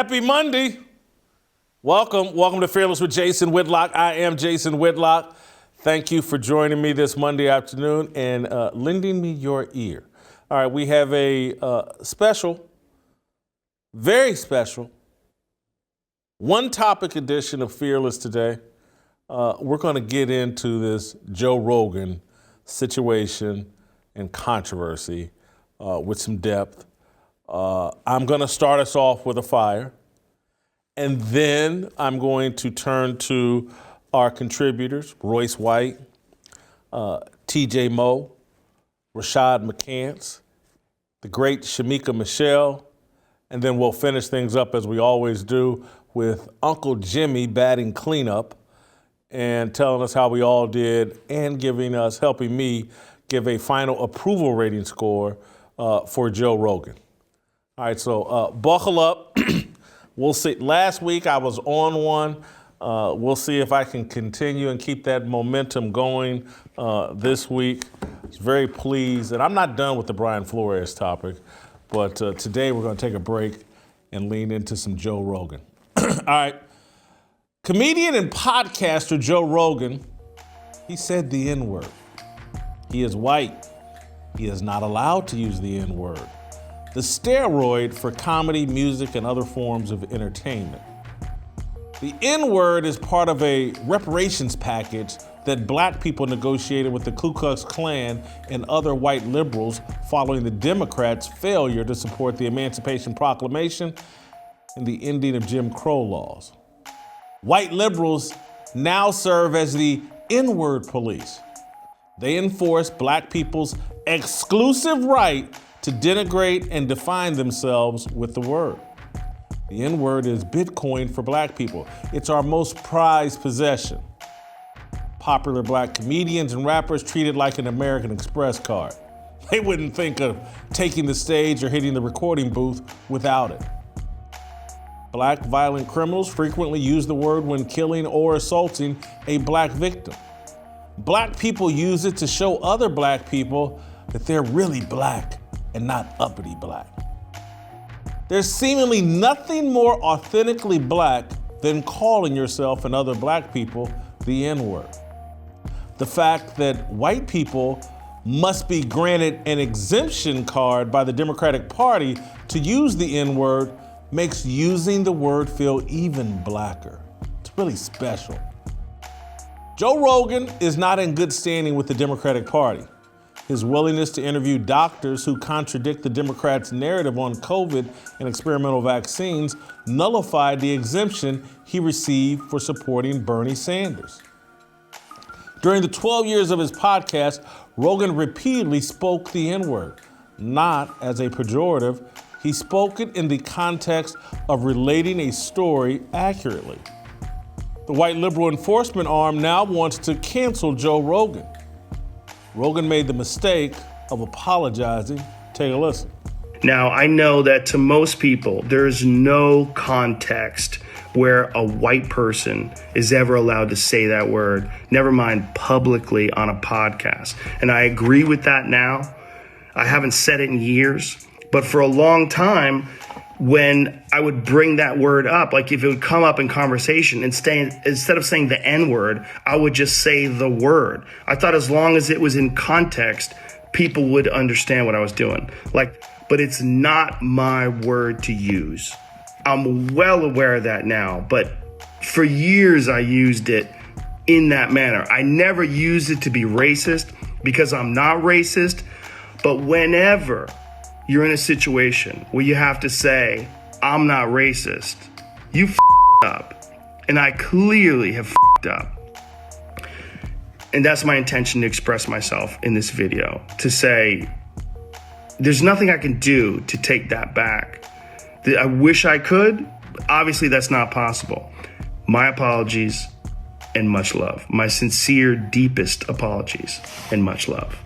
Happy Monday. Welcome to Fearless with Jason Whitlock. I am Jason Whitlock. Thank you for joining me this Monday afternoon and lending me your ear. All right, we have a special, very special, one-topic edition of Fearless today. We're going to get into this Joe Rogan situation and controversy with some depth. I'm going to start us off with a fire, and then I'm going to turn to our contributors, Royce White, TJ Moe, Rashad McCants, the great Shemeka Michelle, and then we'll finish things up as we always do with Uncle Jimmy batting cleanup and telling us how we all did and helping me give a final approval rating score for Joe Rogan. All right, so buckle up. We'll see. Last week I was on one. We'll see if I can continue and keep that momentum going this week. I was very pleased, and I'm not done with the Brian Flores topic, but today we're going to take a break and lean into some Joe Rogan. All right. Comedian and podcaster Joe Rogan, he said the N-word. He is white. He is not allowed to use the N-word, the steroid for comedy, music, and other forms of entertainment. The N-word is part of a reparations package that black people negotiated with the Ku Klux Klan and other white liberals following the Democrats' failure to support the Emancipation Proclamation and the ending of Jim Crow laws. White liberals now serve as the N-word police. They enforce black people's exclusive right to denigrate and define themselves with the word. The N-word is Bitcoin for black people. It's our most prized possession. Popular black comedians and rappers treat it like an American Express card. They wouldn't think of taking the stage or hitting the recording booth without it. Black violent criminals frequently use the word when killing or assaulting a black victim. Black people use it to show other black people that they're really black and not uppity black. There's seemingly nothing more authentically black than calling yourself and other black people the N-word. The fact that white people must be granted an exemption card by the Democratic Party to use the N-word makes using the word feel even blacker. It's really special. Joe Rogan is not in good standing with the Democratic Party. His willingness to interview doctors who contradict the Democrats' narrative on COVID and experimental vaccines nullified the exemption he received for supporting Bernie Sanders. During the 12 years of his podcast, Rogan repeatedly spoke the N-word, not as a pejorative. He spoke it in the context of relating a story accurately. The white liberal enforcement arm now wants to cancel Joe Rogan. Rogan made the mistake of apologizing. Take a listen. Now, I know that to most people, there's no context where a white person is ever allowed to say that word, never mind publicly on a podcast. And I agree with that now. I haven't said it in years, but for a long time, when I would bring that word up, like if it would come up in conversation, instead of saying the N-word, I would just say the word. I thought as long as it was in context, people would understand what I was doing. But it's not my word to use. I'm well aware of that now, but for years I used it in that manner. I never used it to be racist because I'm not racist, but whenever you're in a situation where you have to say, I'm not racist, you up. And I clearly have up. And that's my intention to express myself in this video, to say, there's nothing I can do to take that back. I wish I could. Obviously, that's not possible. My apologies and much love. My sincere, deepest apologies and much love.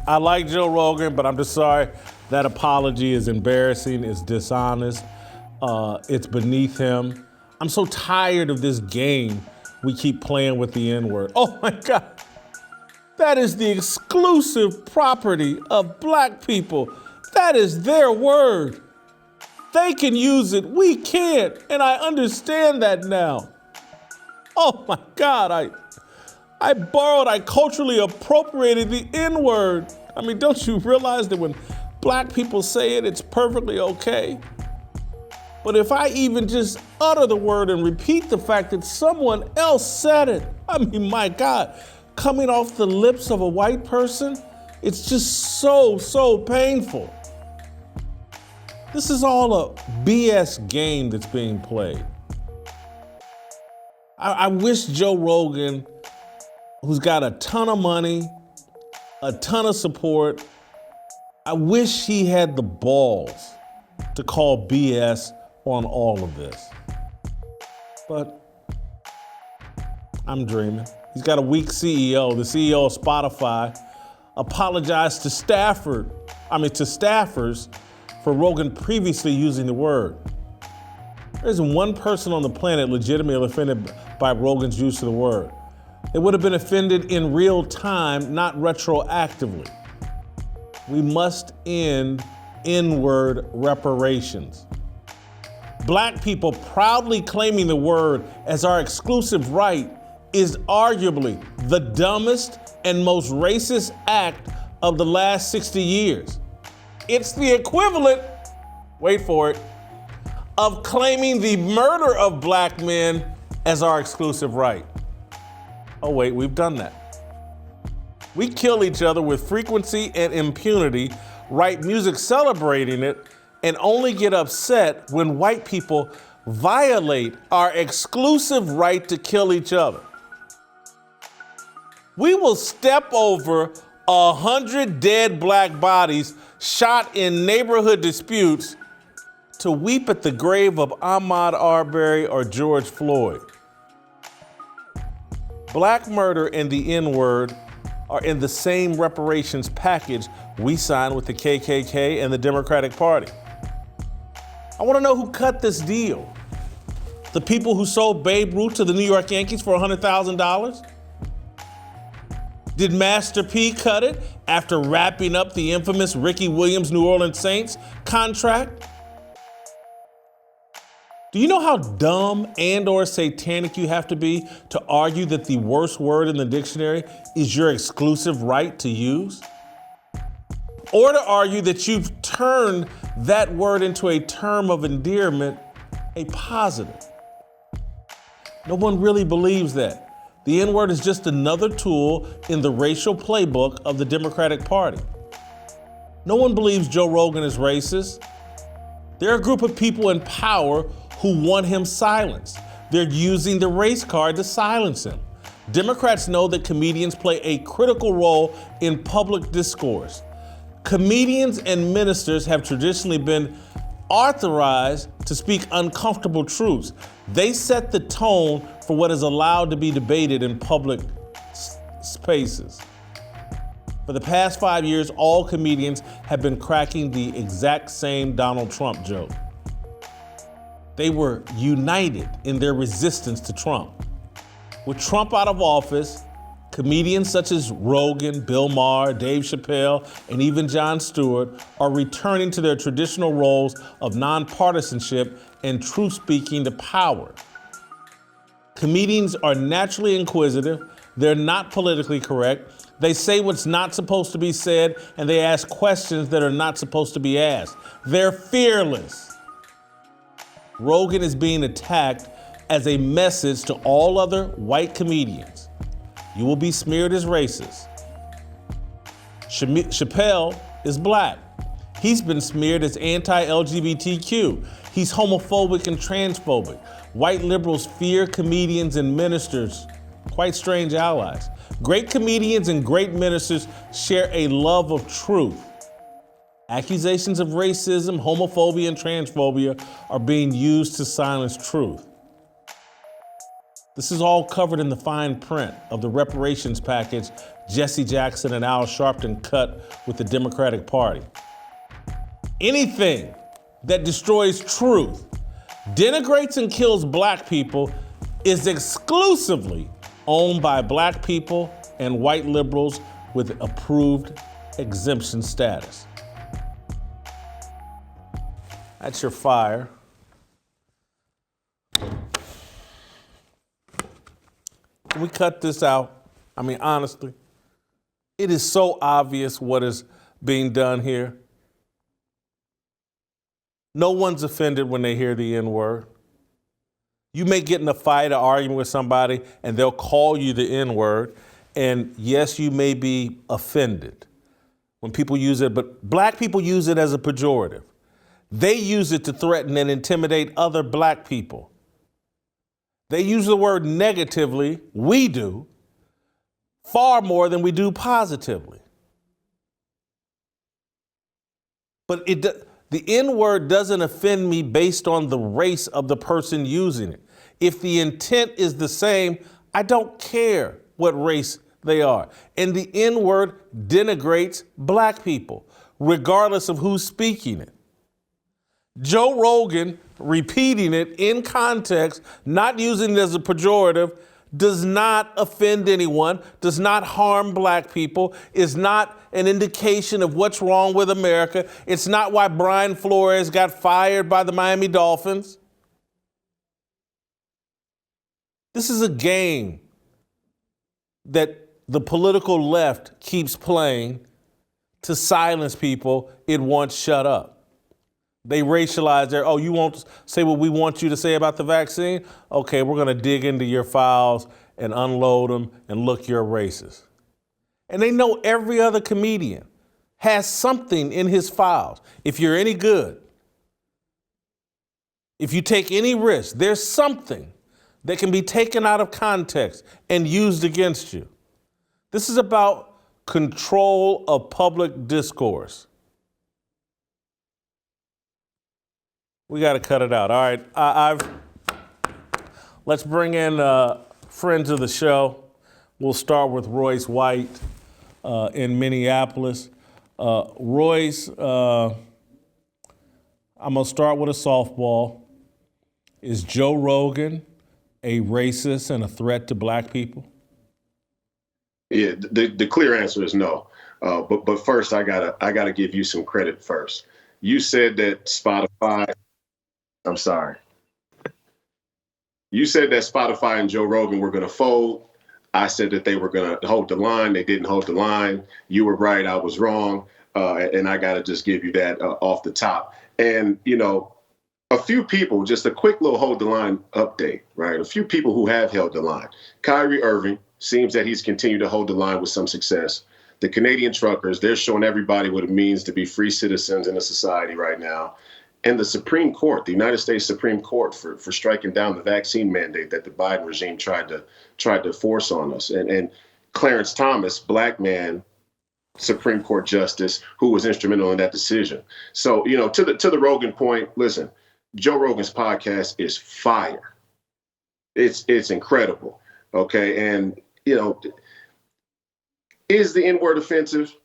I like Joe Rogan, but I'm just sorry. That apology is embarrassing, it's dishonest, it's beneath him. I'm so tired of this game we keep playing with the N-word. Oh my God. That is the exclusive property of black people. That is their word. They can use it, we can't, and I understand that now. Oh my God, I culturally appropriated the N-word. I mean, don't you realize that when black people say it, it's perfectly okay? But if I even just utter the word and repeat the fact that someone else said it, I mean, my God, coming off the lips of a white person, it's just so painful. This is all a BS game that's being played. I wish Joe Rogan, who's got a ton of money, a ton of support, I wish he had the balls to call BS on all of this. But I'm dreaming. He's got a weak CEO. The CEO of Spotify apologized to staffers for Rogan previously using the word. There isn't one person on the planet legitimately offended by Rogan's use of the word. They would have been offended in real time, not retroactively. We must end N-word reparations. Black people proudly claiming the word as our exclusive right is arguably the dumbest and most racist act of the last 60 years. It's the equivalent, wait for it, of claiming the murder of black men as our exclusive right. Oh wait, we've done that. We kill each other with frequency and impunity, write music celebrating it, and only get upset when white people violate our exclusive right to kill each other. We will step over 100 dead black bodies shot in neighborhood disputes to weep at the grave of Ahmaud Arbery or George Floyd. Black murder and the N-word are in the same reparations package we signed with the KKK and the Democratic Party. I want to know who cut this deal. The people who sold Babe Ruth to the New York Yankees for $100,000? Did Master P cut it after wrapping up the infamous Ricky Williams New Orleans Saints contract? Do you know how dumb and or satanic you have to be to argue that the worst word in the dictionary is your exclusive right to use? Or to argue that you've turned that word into a term of endearment, a positive? No one really believes that. The N-word is just another tool in the racial playbook of the Democratic Party. No one believes Joe Rogan is racist. There are a group of people in power who want him silenced. They're using the race card to silence him. Democrats know that comedians play a critical role in public discourse. Comedians and ministers have traditionally been authorized to speak uncomfortable truths. They set the tone for what is allowed to be debated in public spaces. For the past 5 years, all comedians have been cracking the exact same Donald Trump joke. They were united in their resistance to Trump. With Trump out of office, comedians such as Rogan, Bill Maher, Dave Chappelle, and even Jon Stewart are returning to their traditional roles of nonpartisanship and truth-speaking to power. Comedians are naturally inquisitive, they're not politically correct, they say what's not supposed to be said, and they ask questions that are not supposed to be asked. They're fearless. Rogan is being attacked as a message to all other white comedians. You will be smeared as racist. Chappelle is black. He's been smeared as anti-LGBTQ. He's homophobic and transphobic. White liberals fear comedians and ministers, quite strange allies. Great comedians and great ministers share a love of truth. Accusations of racism, homophobia, and transphobia are being used to silence truth. This is all covered in the fine print of the reparations package Jesse Jackson and Al Sharpton cut with the Democratic Party. Anything that destroys truth, denigrates and kills black people is exclusively owned by black people and white liberals with approved exemption status. That's your fire. Can we cut this out? I mean, honestly, it is so obvious what is being done here. No one's offended when they hear the N-word. You may get in a fight or argument with somebody and they'll call you the N-word. And yes, you may be offended when people use it, but black people use it as a pejorative. They use it to threaten and intimidate other black people. They use the word negatively, we do, far more than we do positively. But the N-word doesn't offend me based on the race of the person using it. If the intent is the same, I don't care what race they are. And the N-word denigrates black people, regardless of who's speaking it. Joe Rogan repeating it in context, not using it as a pejorative, does not offend anyone, does not harm black people, is not an indication of what's wrong with America. It's not why Brian Flores got fired by the Miami Dolphins. This is a game that the political left keeps playing to silence people it wants shut up. They racialize you won't say what we want you to say about the vaccine? Okay, we're going to dig into your files and unload them and look, you're racist. And they know every other comedian has something in his files. If you're any good, if you take any risk, there's something that can be taken out of context and used against you. This is about control of public discourse. We got to cut it out. All right, let's bring in friends of the show. We'll start with Royce White in Minneapolis. Royce, I'm going to start with a softball. Is Joe Rogan a racist and a threat to black people? Yeah, the clear answer is no. But first, I gotta give you some credit first. You said that Spotify. I'm sorry. You said that Spotify and Joe Rogan were going to fold. I said that they were going to hold the line. They didn't hold the line. You were right. I was wrong. And I got to just give you that off the top. And, a few people, just a quick little hold the line update, right? A few people who have held the line. Kyrie Irving seems that he's continued to hold the line with some success. The Canadian truckers, they're showing everybody what it means to be free citizens in a society right now. And the Supreme Court, the United States Supreme Court, for striking down the vaccine mandate that the Biden regime tried to force on us. And Clarence Thomas, black man, Supreme Court justice, who was instrumental in that decision. So, to the Rogan point, listen, Joe Rogan's podcast is fire. It's incredible. Okay. And, is the N-word offensive?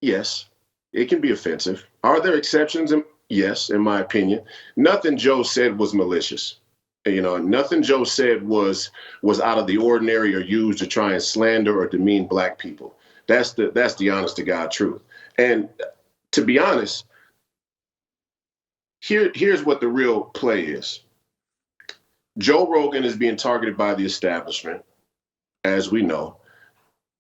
Yes, it can be offensive. Are there exceptions? Yes, in my opinion. Nothing Joe said was malicious. Nothing Joe said was out of the ordinary or used to try and slander or demean black people. That's the honest to God truth. And to be honest, here's what the real play is. Joe Rogan is being targeted by the establishment, as we know,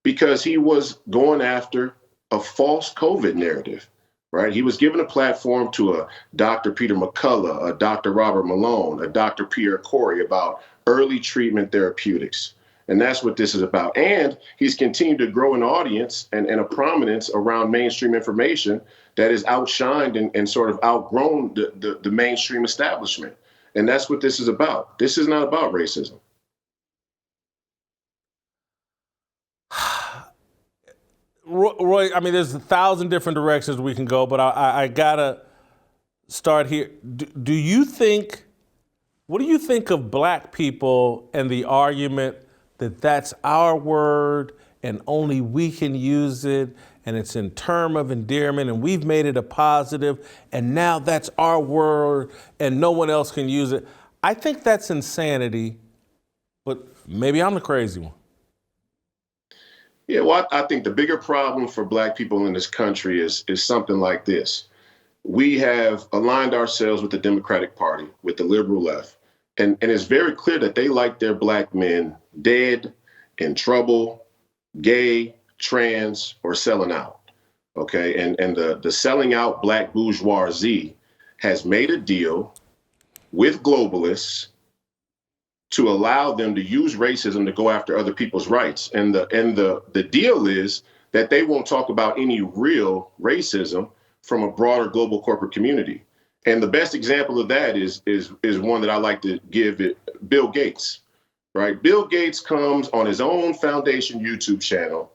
because he was going after a false COVID narrative. Right? He was given a platform to a Dr. Peter McCullough, a Dr. Robert Malone, a Dr. Pierre Corey about early treatment therapeutics. And that's what this is about. And he's continued to grow an audience and a prominence around mainstream information that is outshined and sort of outgrown the mainstream establishment. And that's what this is about. This is not about racism. Roy, I mean, there's 1,000 different directions we can go, but I gotta start here. What do you think of black people and the argument that that's our word and only we can use it and it's in term of endearment and we've made it a positive and now that's our word and no one else can use it? I think that's insanity, but maybe I'm the crazy one. Yeah, well, I think the bigger problem for black people in this country is something like this. we have aligned ourselves with the Democratic Party, with the liberal left. And it's very clear that they like their black men dead, in trouble, gay, trans, or selling out. Okay. And the selling out black bourgeoisie has made a deal with globalists to allow them to use racism to go after other people's rights. And the deal is that they won't talk about any real racism from a broader global corporate community. And the best example of that is one that I like to give it, Bill Gates, right? Bill Gates comes on his own foundation YouTube channel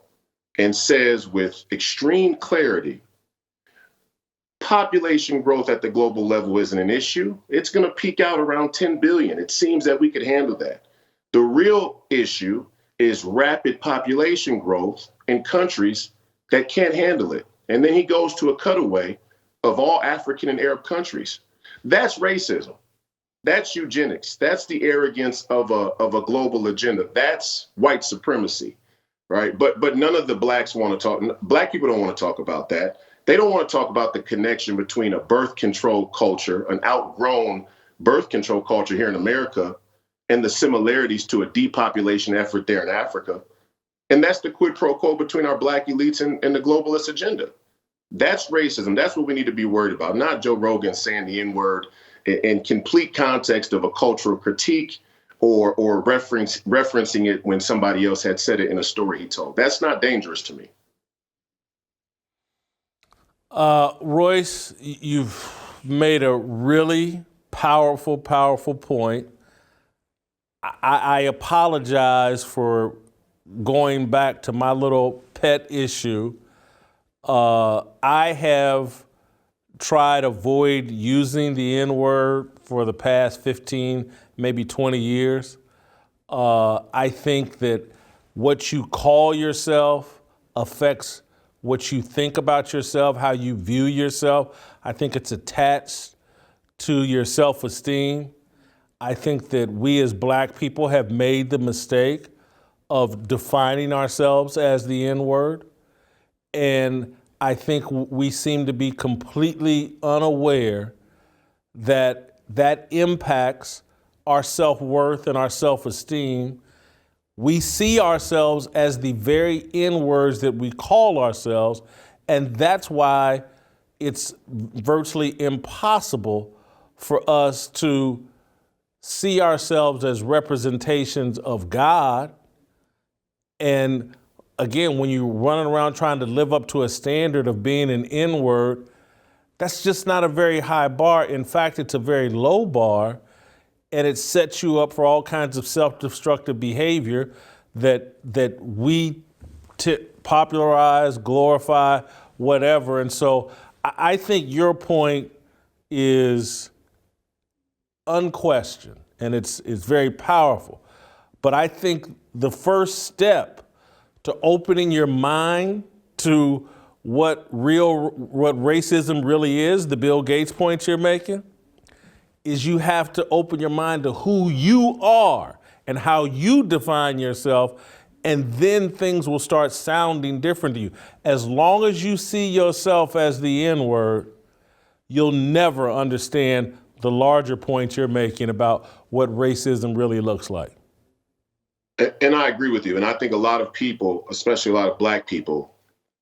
and says with extreme clarity, population growth at the global level isn't an issue. It's going to peak out around 10 billion. It seems that we could handle that. The real issue is rapid population growth in countries that can't handle it. And then he goes to a cutaway of all African and Arab countries. That's racism. That's eugenics. That's the arrogance of a global agenda. That's white supremacy, right? But none of the blacks want to talk. Black people don't want to talk about that. They don't want to talk about the connection between a birth control culture, an outgrown birth control culture here in America, and the similarities to a depopulation effort there in Africa. And that's the quid pro quo between our black elites and the globalist agenda. That's racism. That's what we need to be worried about, not Joe Rogan saying the N-word in complete context of a cultural critique or referencing it when somebody else had said it in a story he told. That's not dangerous to me. Royce, you've made a really powerful point. I apologize for going back to my little pet issue. I have tried to avoid using the N-word for the past 15, maybe 20 years. I think that what you call yourself affects what you think about yourself, how you view yourself. I think it's attached to your self-esteem. I think that we as black people have made the mistake of defining ourselves as the N-word. And I think we seem to be completely unaware that that impacts our self-worth and our self-esteem. We see ourselves as the very N-words that we call ourselves, and that's why it's virtually impossible for us to see ourselves as representations of God. And again, when you're running around trying to live up to a standard of being an N-word, that's just not a very high bar. In fact, it's a very low bar, and it sets you up for all kinds of self-destructive behavior that we popularize, glorify, whatever. And so I think your point is unquestioned, and it's very powerful. But I think the first step to opening your mind to what racism really is, the Bill Gates point you're making, is you have to open your mind to who you are and how you define yourself, and then things will start sounding different to you. As long as you see yourself as the N-word, you'll never understand the larger point you're making about what racism really looks like. And I agree with you. And I think a lot of people, especially a lot of black people,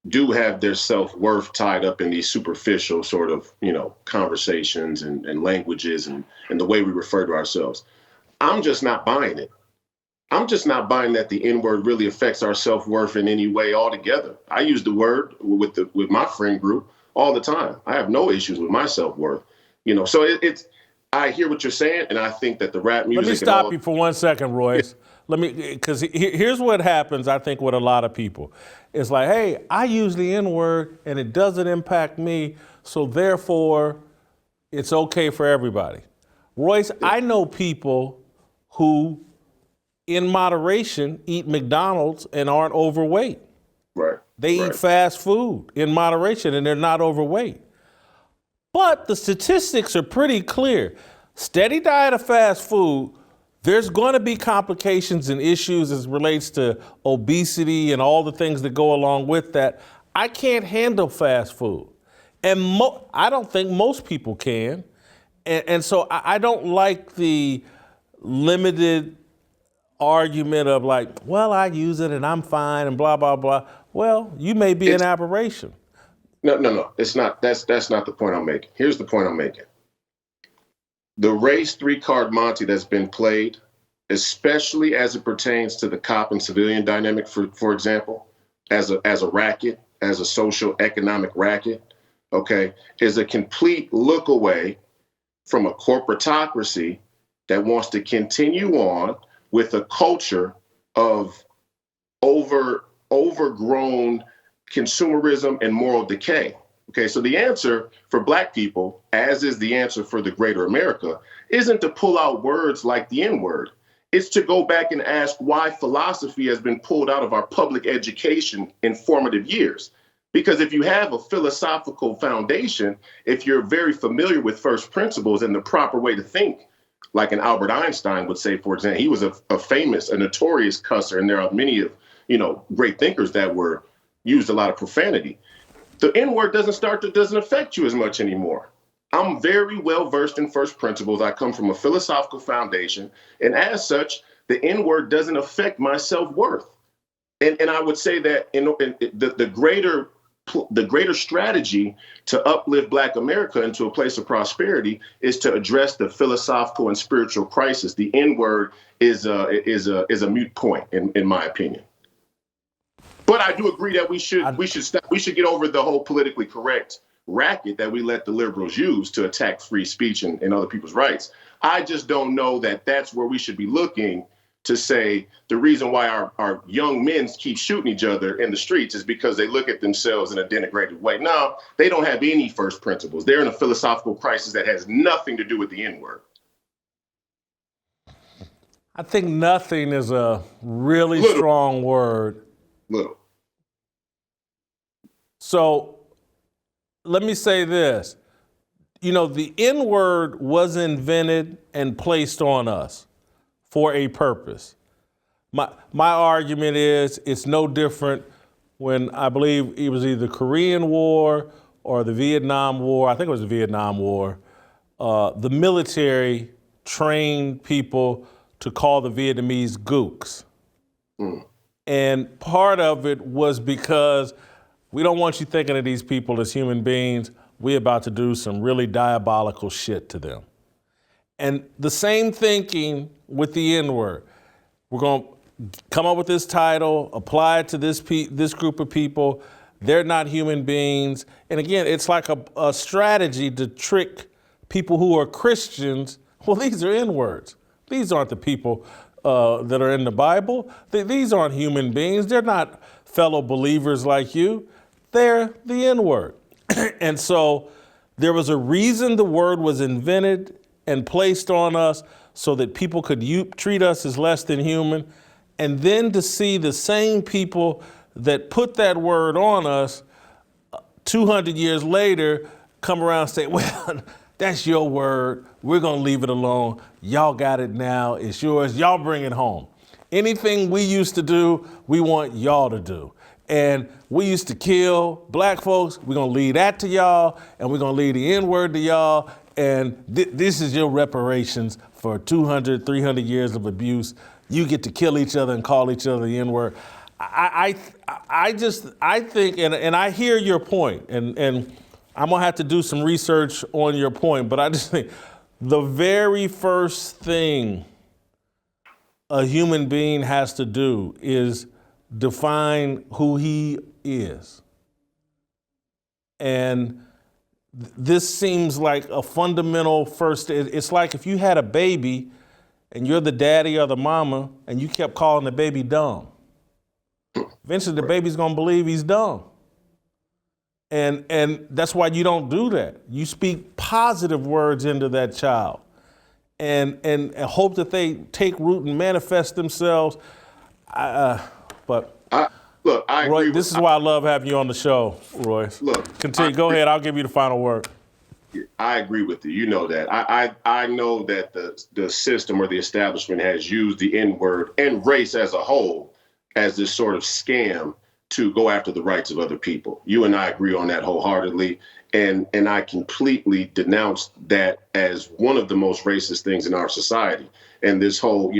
do have their self-worth tied up in these superficial sort of, conversations and languages and the way we refer to ourselves. I'm just not buying it. I'm just not buying that the N-word really affects our self-worth in any way altogether. I use the word with my friend group all the time. I have no issues with my self-worth. So it's I hear what you're saying, and I think that the rap music. Let me stop you for 1 second, Royce. Because here's what happens, I think, with a lot of people. It's like, hey, I use the N-word and it doesn't impact me, so therefore it's okay for everybody. Royce, I know people who, in moderation, eat McDonald's and aren't overweight. Right. They eat fast food in moderation and they're not overweight. But the statistics are pretty clear. Steady diet of fast food, there's going to be complications and issues as it relates to obesity and all the things that go along with that. I can't handle fast food. And I don't think most people can. And so I don't like the limited argument of like, well, I use it and I'm fine and blah, blah, blah. Well, you may be an aberration. No. It's not. That's not the point I'm making. Here's the point I'm making. The race 3-card Monte that's been played, especially as it pertains to the cop and civilian dynamic, for example, as a racket, as a social economic racket, okay, is a complete look away from a corporatocracy that wants to continue on with a culture of overgrown consumerism and moral decay. Okay, so the answer for Black people, as is the answer for the greater America, isn't to pull out words like the N-word. It's to go back and ask why philosophy has been pulled out of our public education in formative years. Because if you have a philosophical foundation, if you're very familiar with first principles and the proper way to think, like an Albert Einstein would say, for example, he was a notorious cusser, and there are many of, great thinkers that used a lot of profanity. The N-word doesn't affect you as much anymore. I'm very well versed in first principles. I come from a philosophical foundation, and as such, the N-word doesn't affect my self-worth. And I would say that the greater strategy to uplift Black America into a place of prosperity is to address the philosophical and spiritual crisis. The N-word is a moot point, in my opinion. But I do agree that we should get over the whole politically correct racket that we let the liberals use to attack free speech and other people's rights. I just don't know that that's where we should be looking to say the reason why our young men keep shooting each other in the streets is because they look at themselves in a denigrated way. No, they don't have any first principles. They're in a philosophical crisis that has nothing to do with the N-word. I think nothing is a really strong word. Little. So let me say this. The N-word was invented and placed on us for a purpose. My argument is it's no different when I believe it was either the Korean War or the Vietnam War. I think it was the Vietnam War. The military trained people to call the Vietnamese gooks. And part of it was because we don't want you thinking of these people as human beings. We're about to do some really diabolical shit to them. And the same thinking with the N-word. We're going to come up with this title, apply it to this group of people. They're not human beings. And again, it's like a strategy to trick people who are Christians. Well, these are N-words. These aren't the people that are in the Bible. These aren't human beings. They're not fellow believers like you. They're the N-word. And so there was a reason the word was invented and placed on us so that people could treat us as less than human. And then to see the same people that put that word on us 200 years later come around and say, well, that's your word. We're going to leave it alone. Y'all got it now. It's yours. Y'all bring it home. Anything we used to do, we want y'all to do. And we used to kill Black folks. We're going to leave that to y'all, and we're going to leave the N-word to y'all. And this is your reparations for 200, 300 years of abuse. You get to kill each other and call each other the N-word. I think, and I hear your point, and I'm going to have to do some research on your point, but I just think the very first thing a human being has to do is define who he is. And this seems like a fundamental first. It's like if you had a baby and you're the daddy or the mama and you kept calling the baby dumb. Eventually the baby's gonna believe he's dumb. And that's why you don't do that. You speak positive words into that child and hope that they take root and manifest themselves. Look, I Roy, agree. This is why I love having you on the show, Royce. Look, continue. Go ahead. I'll give you the final word. I agree with you. You know that. I know that the system or the establishment has used the N-word and race as a whole as this sort of scam to go after the rights of other people. You and I agree on that wholeheartedly. And I completely denounce that as one of the most racist things in our society. And this whole,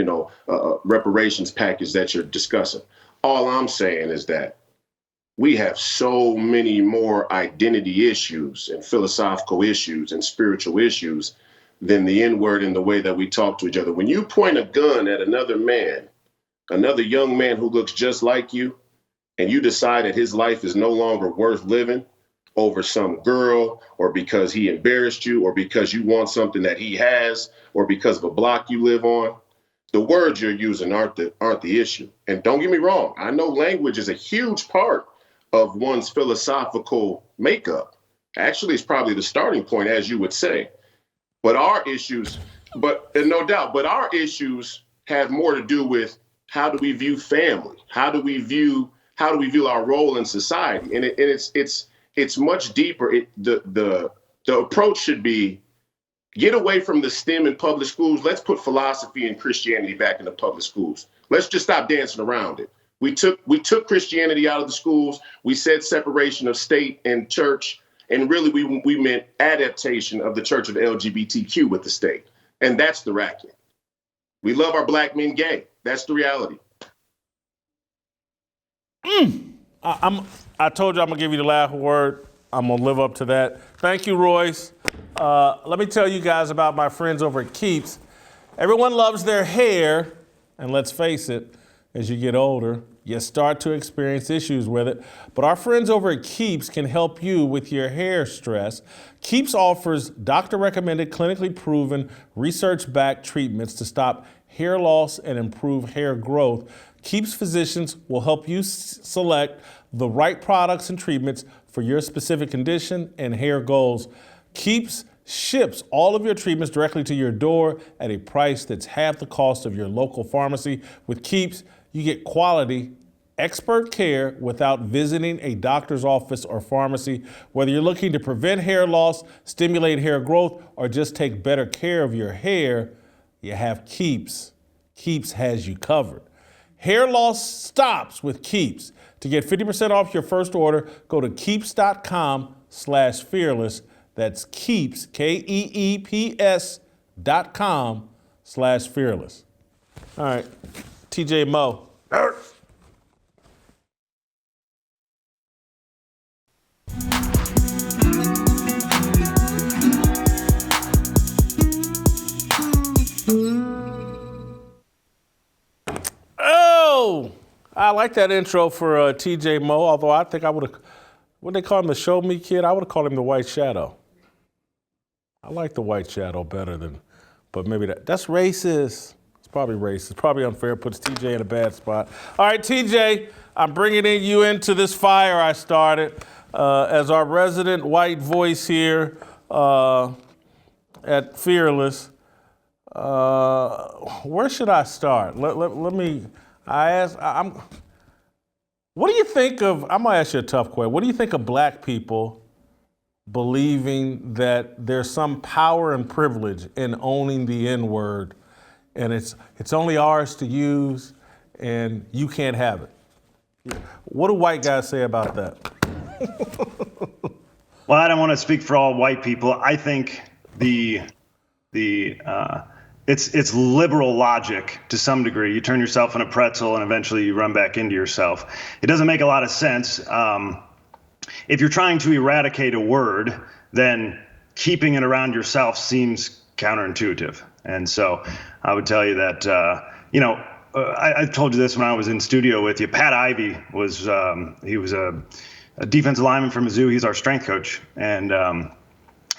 reparations package that you're discussing. All I'm saying is that we have so many more identity issues and philosophical issues and spiritual issues than the N-word in the way that we talk to each other. When you point a gun at another man, another young man who looks just like you, and you decide that his life is no longer worth living over some girl, or because he embarrassed you, or because you want something that he has, or because of a block you live on, the words you're using aren't the issue. And don't get me wrong, I know language is a huge part of one's philosophical makeup. Actually, it's probably the starting point, as you would say. But our issues, and no doubt, but our issues have more to do with how do we view family? How do we view our role in society? And it's much deeper. The approach should be get away from the STEM in public schools. Let's put philosophy and Christianity back in the public schools. Let's just stop dancing around it. We took Christianity out of the schools. We said separation of state and church. And really, we meant adaptation of the church of the LGBTQ with the state. And that's the racket. We love our black men gay. That's the reality. I told you I'm going to give you the last word. I'm going to live up to that. Thank you, Royce. Let me tell you guys about my friends over at Keeps. Everyone loves their hair. And let's face it, as you get older, you start to experience issues with it. But our friends over at Keeps can help you with your hair stress. Keeps offers doctor-recommended, clinically proven, research-backed treatments to stop hair loss and improve hair growth. Keeps physicians will help you select the right products and treatments for your specific condition and hair goals. Keeps ships all of your treatments directly to your door at a price that's half the cost of your local pharmacy. With Keeps, you get quality, expert care without visiting a doctor's office or pharmacy. Whether you're looking to prevent hair loss, stimulate hair growth, or just take better care of your hair, you have Keeps. Keeps has you covered. Hair loss stops with Keeps. To get 50% off your first order, go to keeps.com/fearless. That's Keeps, KEEPS.com/fearless. All right, TJ Moe. Oh, I like that intro for TJ Moe, although I think I would have, what they call him, the Show Me Kid? I would have called him the White Shadow. I like the White Shadow better than, but maybe that's racist. It's probably racist. Probably unfair. Puts TJ in a bad spot. All right, TJ, I'm bringing you into this fire I started as our resident white voice here at Fearless. Where should I start? Let me. What do you think of? I'm gonna ask you a tough question. What do you think of black people believing that there's some power and privilege in owning the N-word, and it's only ours to use, and you can't have it? What do white guys say about that? Well, I don't want to speak for all white people. I think it's liberal logic to some degree. You turn yourself in a pretzel and eventually you run back into yourself. It doesn't make a lot of sense. If you're trying to eradicate a word, then keeping it around yourself seems counterintuitive. And so I would tell you that, I told you this when I was in studio with you. Pat Ivey was, he was a defensive lineman from Mizzou. He's our strength coach. And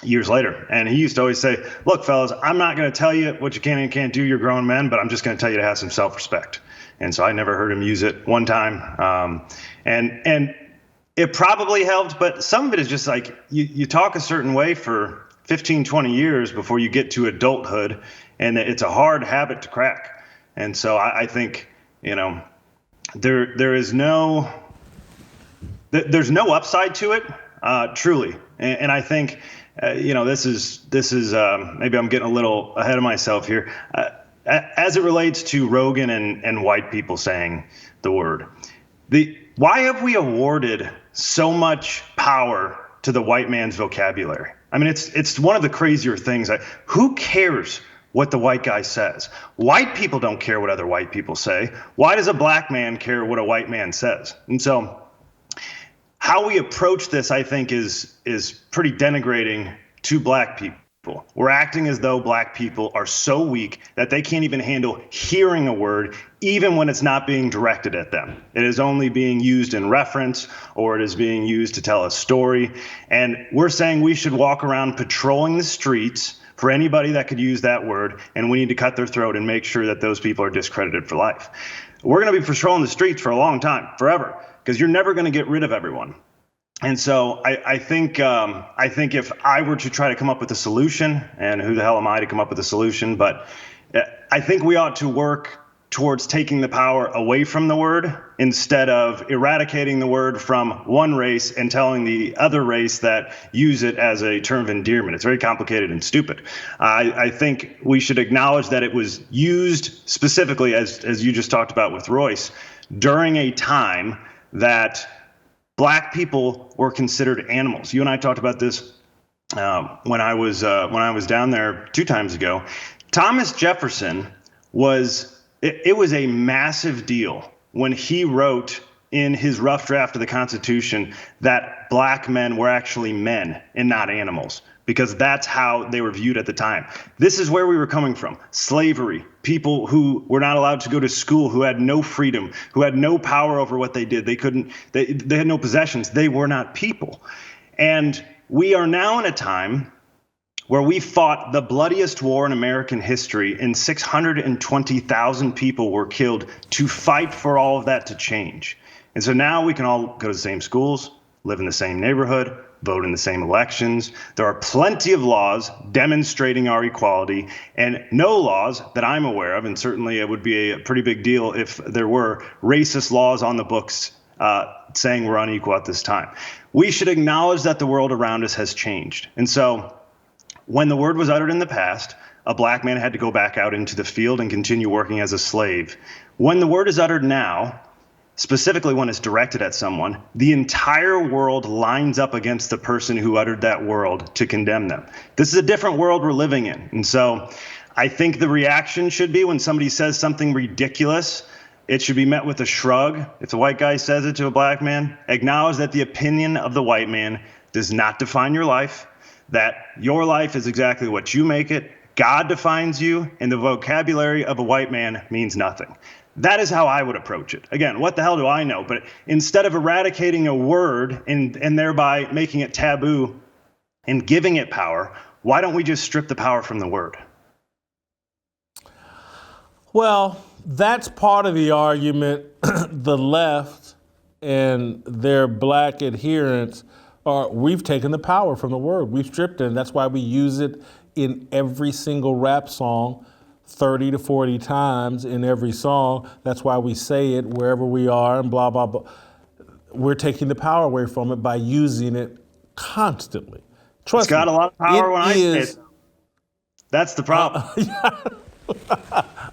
years later. And he used to always say, look, fellas, I'm not going to tell you what you can and can't do. You're grown men, but I'm just going to tell you to have some self-respect. And so I never heard him use it one time. And it probably helped, but some of it is just like you talk a certain way for 15, 20 years before you get to adulthood, and it's a hard habit to crack. And so I think, there's no upside to it, truly. And I think, this is maybe I'm getting a little ahead of myself here. As it relates to Rogan and white people saying the word, why have we awarded so much power to the white man's vocabulary? I mean, it's one of the crazier things. Who cares what the white guy says? White people don't care what other white people say. Why does a black man care what a white man says? And so how we approach this, I think, is pretty denigrating to black people. We're acting as though black people are so weak that they can't even handle hearing a word, even when it's not being directed at them. It is only being used in reference, or it is being used to tell a story. And we're saying we should walk around patrolling the streets for anybody that could use that word, and we need to cut their throat and make sure that those people are discredited for life. We're going to be patrolling the streets for a long time, forever, because you're never going to get rid of everyone. And so I think if I were to try to come up with a solution, and who the hell am I to come up with a solution, but I think we ought to work towards taking the power away from the word instead of eradicating the word from one race and telling the other race that use it as a term of endearment. It's very complicated and stupid. I think we should acknowledge that it was used specifically, as you just talked about with Royce, during a time that black people were considered animals. You and I talked about this when I was down there 2 times ago. Thomas Jefferson was a massive deal when he wrote in his rough draft of the Constitution that black men were actually men and not animals, because that's how they were viewed at the time. This is where we were coming from. Slavery, people who were not allowed to go to school, who had no freedom, who had no power over what they did. They had no possessions. They were not people. And we are now in a time where we fought the bloodiest war in American history, and 620,000 people were killed to fight for all of that to change. And so now we can all go to the same schools, live in the same neighborhood, vote in the same elections. There are plenty of laws demonstrating our equality, and no laws that I'm aware of, and certainly it would be a pretty big deal if there were racist laws on the books saying we're unequal at this time. We should acknowledge that the world around us has changed. And so when the word was uttered in the past, a black man had to go back out into the field and continue working as a slave. When the word is uttered now, specifically when it's directed at someone, the entire world lines up against the person who uttered that word to condemn them. This is a different world we're living in. And so I think the reaction should be, when somebody says something ridiculous, it should be met with a shrug. If the white guy says it to a black man, acknowledge that the opinion of the white man does not define your life, that your life is exactly what you make it. God defines you, and the vocabulary of a white man means nothing. That is how I would approach it. Again, what the hell do I know? But instead of eradicating a word and thereby making it taboo and giving it power, why don't we just strip the power from the word? Well, that's part of the argument. The left and their black adherents we've taken the power from the word. We've stripped it, and that's why we use it in every single rap song 30 to 40 times in every song. That's why we say it wherever we are and blah, blah, blah. We're taking the power away from it by using it constantly. Trust me. It's got a lot of power when I say it. That's the problem.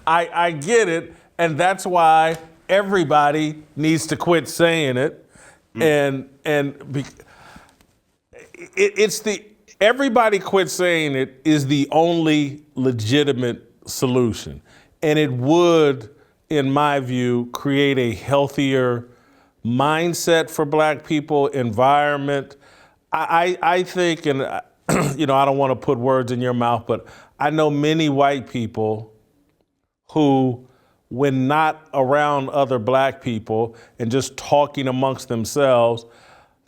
I get it, and that's why everybody needs to quit saying it. Everybody quit saying it is the only legitimate solution. And it would, in my view, create a healthier mindset for black people, environment. I think, and I don't want to put words in your mouth, but I know many white people who, when not around other black people and just talking amongst themselves,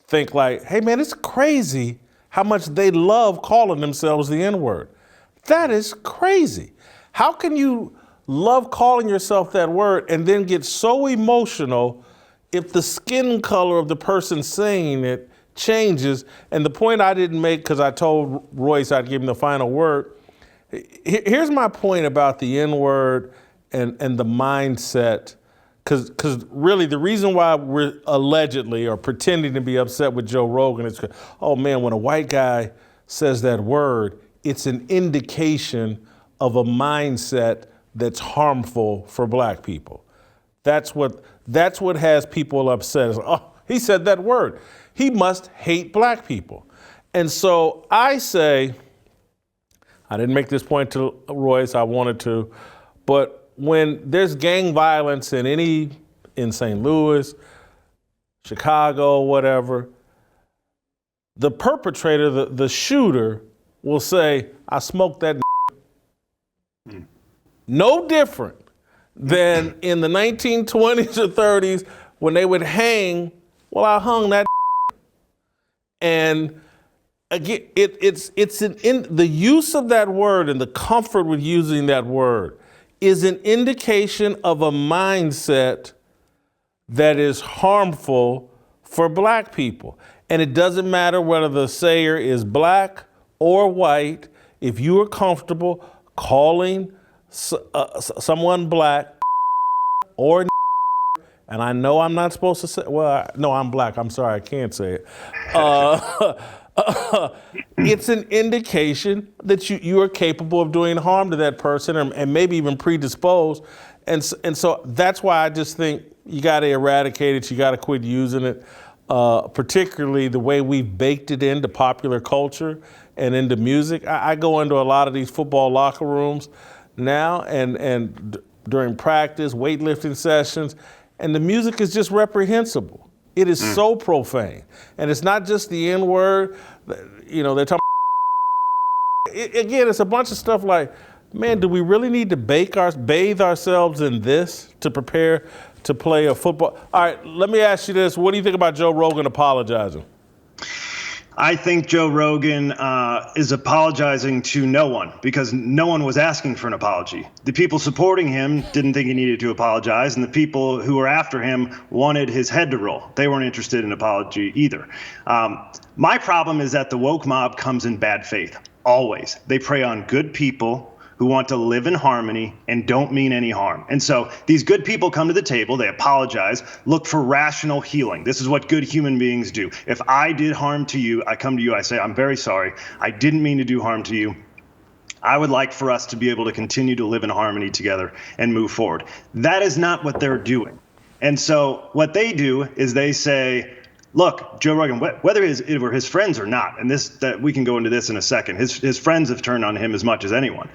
think like, hey man, it's crazy how much they love calling themselves the N-word. That is crazy. How can you love calling yourself that word and then get so emotional if the skin color of the person saying it changes? And the point I didn't make, because I told Royce I'd give him the final word. Here's my point about the N-word and the mindset. Because really the reason why we're allegedly or pretending to be upset with Joe Rogan is, oh man, when a white guy says that word, it's an indication of a mindset that's harmful for black people. That's what has people upset. It's like, oh, he said that word. He must hate black people. And so I say, I didn't make this point to Royce, I wanted to, but when there's gang violence in St. Louis, Chicago, whatever, the perpetrator, the shooter, will say, I smoked that. No different than in the 1920s or 30s when they would hang, well, I hung that. And again, the use of that word and the comfort with using that word is an indication of a mindset that is harmful for black people. And it doesn't matter whether the sayer is black or white. If you are comfortable calling someone black or, and I know I'm not supposed to say, well, no, I'm black. I'm sorry, I can't say it. It's an indication that you are capable of doing harm to that person and maybe even predisposed. And so that's why I just think you got to eradicate it. You got to quit using it, particularly the way we've baked it into popular culture and into music. I go into a lot of these football locker rooms now and during practice, weightlifting sessions, and the music is just reprehensible. It is so profane. And it's not just the N-word, they're talking again, it's a bunch of stuff like, man, do we really need to bathe ourselves in this to prepare to play a football? All right, let me ask you this. What do you think about Joe Rogan apologizing? I think Joe Rogan is apologizing to no one because no one was asking for an apology. The people supporting him didn't think he needed to apologize, and the people who were after him wanted his head to roll. They weren't interested in an apology either. My problem is that the woke mob comes in bad faith, always. They prey on good people who want to live in harmony and don't mean any harm. And so these good people come to the table, they apologize, look for rational healing. This is what good human beings do. If I did harm to you, I come to you, I say, I'm very sorry. I didn't mean to do harm to you. I would like for us to be able to continue to live in harmony together and move forward. That is not what they're doing. And so what they do is they say, look, Joe Rogan, whether it were his friends or not, and that we can go into this in a second, his friends have turned on him as much as anyone.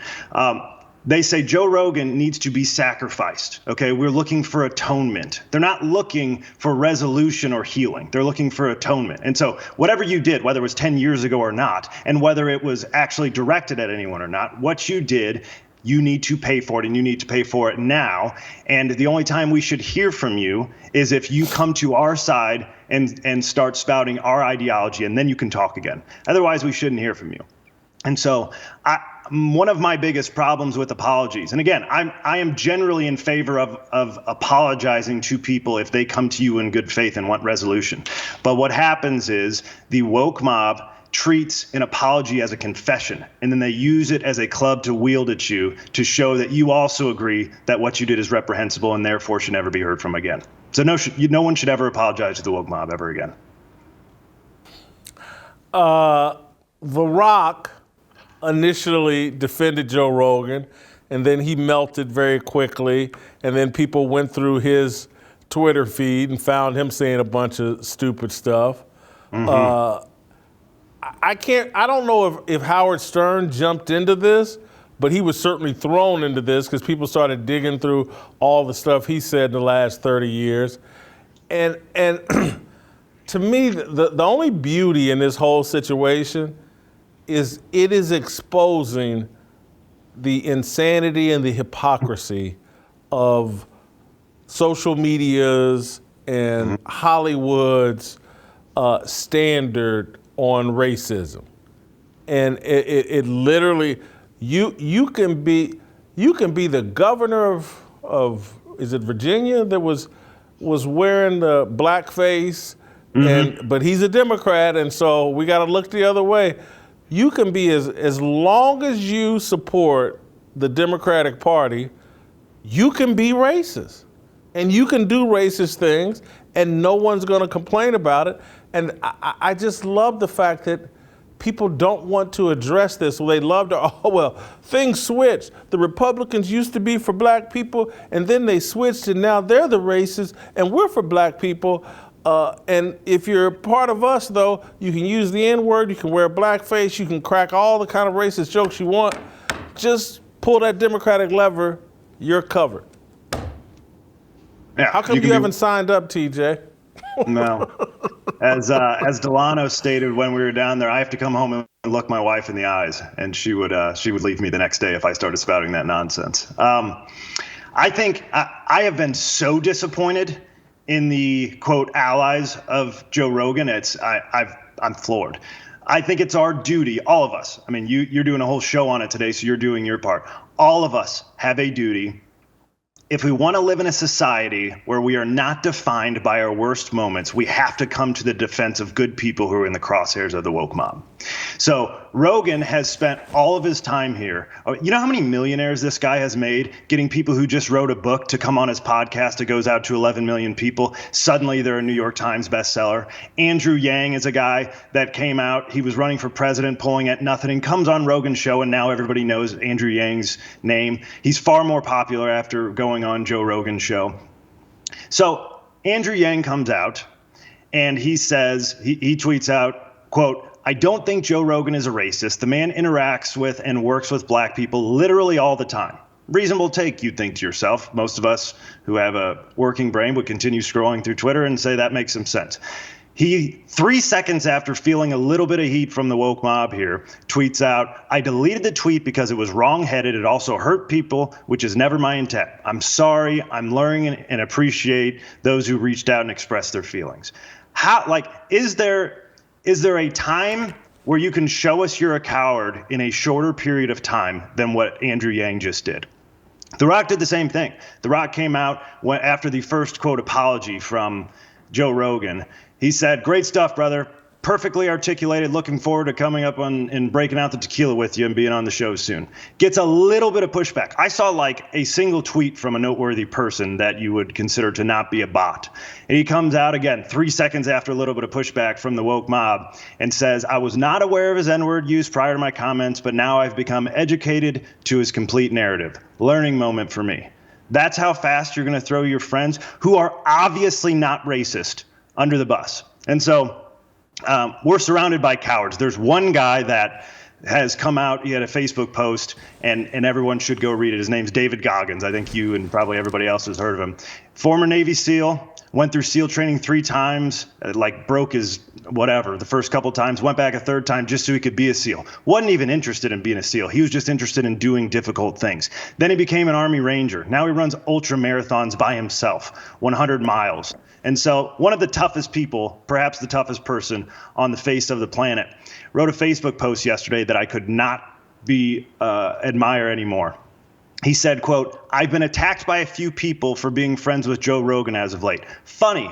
They say Joe Rogan needs to be sacrificed. Okay, we're looking for atonement. They're not looking for resolution or healing. They're looking for atonement. And so whatever you did, whether it was 10 years ago or not, and whether it was actually directed at anyone or not, what you did, you need to pay for it, and you need to pay for it now. And the only time we should hear from you is if you come to our side and start spouting our ideology, and then you can talk again. Otherwise, we shouldn't hear from you. And so one of my biggest problems with apologies, and again, I am generally in favor of apologizing to people if they come to you in good faith and want resolution. But what happens is the woke mob treats an apology as a confession, and then they use it as a club to wield at you to show that you also agree that what you did is reprehensible and therefore should never be heard from again. So no one should ever apologize to the woke mob ever again. The Rock initially defended Joe Rogan, and then he melted very quickly, and then people went through his Twitter feed and found him saying a bunch of stupid stuff. Mm-hmm. I don't know if Howard Stern jumped into this, but he was certainly thrown into this because people started digging through all the stuff he said in the last 30 years. And to me, the only beauty in this whole situation is it is exposing the insanity and the hypocrisy of social media's and Hollywood's standard on racism. And it literally, you can be the governor of is it Virginia that was wearing the blackface, but he's a Democrat, and so we got to look the other way. You can be as long as you support the Democratic Party, you can be racist, and you can do racist things, and no one's going to complain about it. And I just love the fact that people don't want to address this. Well, they love to, oh, well, things switched. The Republicans used to be for black people, and then they switched, and now they're the racists, and we're for black people. And if you're part of us, though, you can use the N-word, you can wear blackface, you can crack all the kind of racist jokes you want. Just pull that Democratic lever, you're covered. Yeah, how come you haven't signed up, TJ? No. As Delano stated when we were down there, I have to come home and look my wife in the eyes, and she would leave me the next day if I started spouting that nonsense. I think I have been so disappointed in the quote allies of Joe Rogan. I'm floored. I think it's our duty, all of us. I mean, you're doing a whole show on it today, so you're doing your part. All of us have a duty. If we want to live in a society where we are not defined by our worst moments, we have to come to the defense of good people who are in the crosshairs of the woke mob. So Rogan has spent all of his time here. You know how many millionaires this guy has made getting people who just wrote a book to come on his podcast? It goes out to 11 million people. Suddenly they're a New York Times bestseller. Andrew Yang is a guy that came out. He was running for president, polling at nothing, and comes on Rogan's show, and now everybody knows Andrew Yang's name. He's far more popular after going on Joe Rogan's show. So Andrew Yang comes out and he says, he tweets out, quote, "I don't think Joe Rogan is a racist. The man interacts with and works with black people literally all the time." Reasonable take, you'd think to yourself. Most of us who have a working brain would continue scrolling through Twitter and say that makes some sense. He, 3 seconds after feeling a little bit of heat from the woke mob here, tweets out, "I deleted the tweet because it was wrong-headed. It also hurt people, which is never my intent. I'm sorry. I'm learning and appreciate those who reached out and expressed their feelings." Is there a time where you can show us you're a coward in a shorter period of time than what Andrew Yang just did? The Rock did the same thing. The Rock came out after the first, quote, apology from Joe Rogan. He said, "Great stuff, brother. Perfectly articulated. Looking forward to coming up on and breaking out the tequila with you and being on the show soon." Gets a little bit of pushback. I saw like a single tweet from a noteworthy person that you would consider to not be a bot. And he comes out again 3 seconds after a little bit of pushback from the woke mob and says, "I was not aware of his N-word use prior to my comments, but now I've become educated to his complete narrative. Learning moment for me." That's how fast you're going to throw your friends who are obviously not racist under the bus. And so we're surrounded by cowards. There's one guy that has come out. He had a Facebook post, and everyone should go read it. His name's David Goggins. I think you and probably everybody else has heard of him. Former Navy SEAL, went through SEAL training 3 times, broke his whatever the first couple times, went back a third time just so he could be a SEAL. Wasn't even interested in being a SEAL. He was just interested in doing difficult things. Then he became an Army Ranger. Now he runs ultra marathons by himself, 100 miles. And so one of the toughest people, perhaps the toughest person on the face of the planet, wrote a Facebook post yesterday that I could not admire anymore. He said, quote, "I've been attacked by a few people for being friends with Joe Rogan as of late. Funny,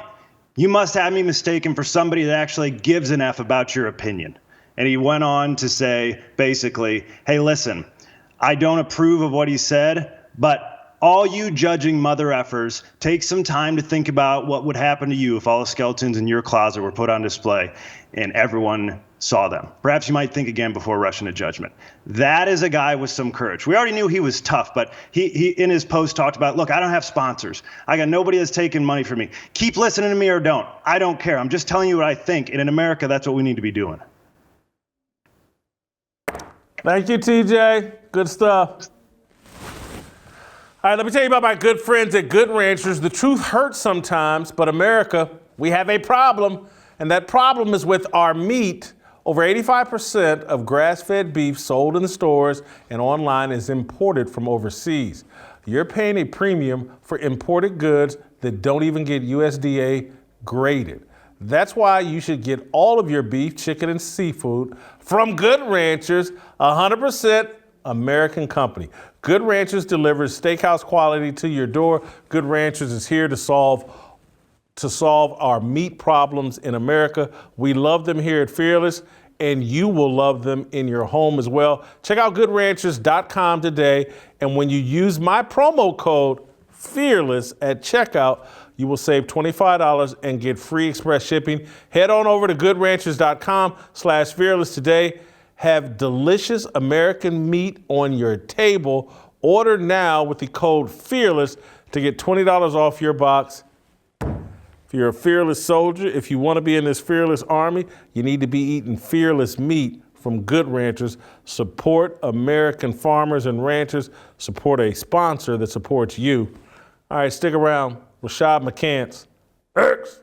you must have me mistaken for somebody that actually gives an F about your opinion." And he went on to say, basically, "Hey, listen, I don't approve of what he said, but all you judging mother effers, take some time to think about what would happen to you if all the skeletons in your closet were put on display and everyone saw them. Perhaps you might think again before rushing to judgment." That is a guy with some courage. We already knew he was tough, but he in his post talked about, "Look, I don't have sponsors. I got nobody that's taking money from me. Keep listening to me or don't. I don't care. I'm just telling you what I think. And in America, that's what we need to be doing." Thank you, TJ. Good stuff. All right, let me tell you about my good friends at Good Ranchers. The truth hurts sometimes, but America, we have a problem, and that problem is with our meat. Over 85% of grass-fed beef sold in the stores and online is imported from overseas. You're paying a premium for imported goods that don't even get USDA graded. That's why you should get all of your beef, chicken, and seafood from Good Ranchers, 100% American company. Good Ranchers delivers steakhouse quality to your door. Good Ranchers is here to solve our meat problems in America. We love them here at Fearless, and you will love them in your home as well. Check out goodranchers.com today, and when you use my promo code FEARLESS at checkout, You will save $25 and get free express shipping. Head on over to goodranchers.com/fearless today. Have delicious American meat on your table. Order now with the code FEARLESS to get $20 off your box. If you're a fearless soldier, if you want to be in this fearless army, you need to be eating fearless meat from Good Ranchers. Support American farmers and ranchers. Support a sponsor that supports you. All right, stick around. Rashad McCants. X.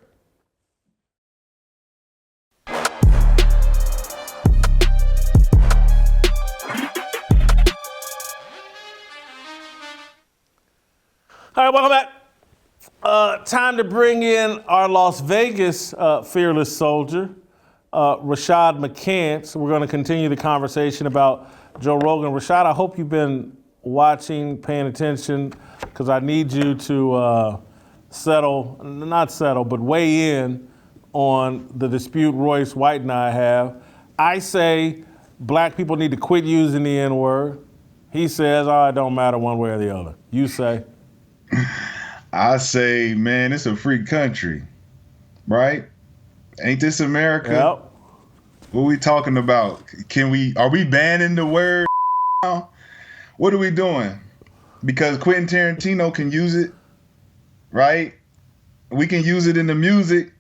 All right, welcome back. Time to bring in our Las Vegas fearless soldier, Rashad McCants. We're going to continue the conversation about Joe Rogan. Rashad, I hope you've been watching, paying attention, because I need you to weigh in on the dispute Royce White and I have. I say black people need to quit using the N-word. He says, oh, it don't matter one way or the other. You say? I say, man, it's a free country, right? Ain't this America? Yep. What we talking about? Are we banning the word now? What are we doing? Because Quentin Tarantino can use it, right? We can use it in the music.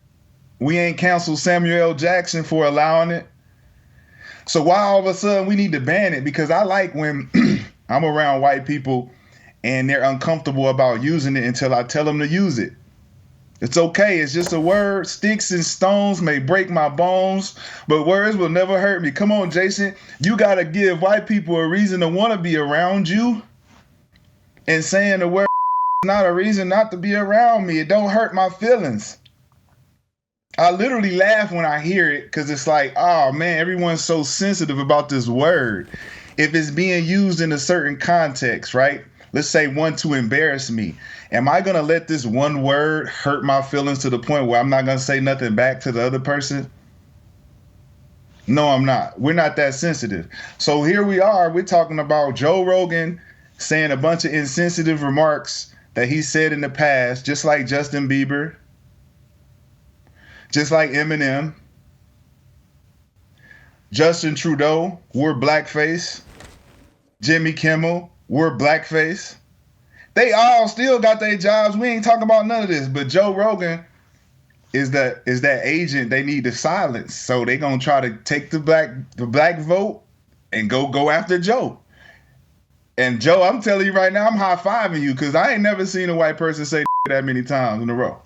We ain't canceled Samuel L. Jackson for allowing it. So why all of a sudden we need to ban it? Because I like when I'm around white people and they're uncomfortable about using it until I tell them to use it. It's okay. It's just a word. Sticks and stones may break my bones, but words will never hurt me. Come on, Jason. You got to give white people a reason to want to be around you. And saying the word is not a reason not to be around me. It don't hurt my feelings. I literally laugh when I hear it because it's like, oh, man, everyone's so sensitive about this word. If it's being used in a certain context, right? Let's say one to embarrass me. Am I going to let this one word hurt my feelings to the point where I'm not going to say nothing back to the other person? No, I'm not. We're not that sensitive. So here we are. We're talking about Joe Rogan saying a bunch of insensitive remarks that he said in the past, just like Justin Bieber, just like Eminem. Justin Trudeau wore blackface. Jimmy Kimmel wore blackface. They all still got their jobs. We ain't talking about none of this. But Joe Rogan is that agent they need to silence. So they gonna try to take the black vote and go after Joe. And Joe, I'm telling you right now, I'm high-fiving you because I ain't never seen a white person say that many times in a row.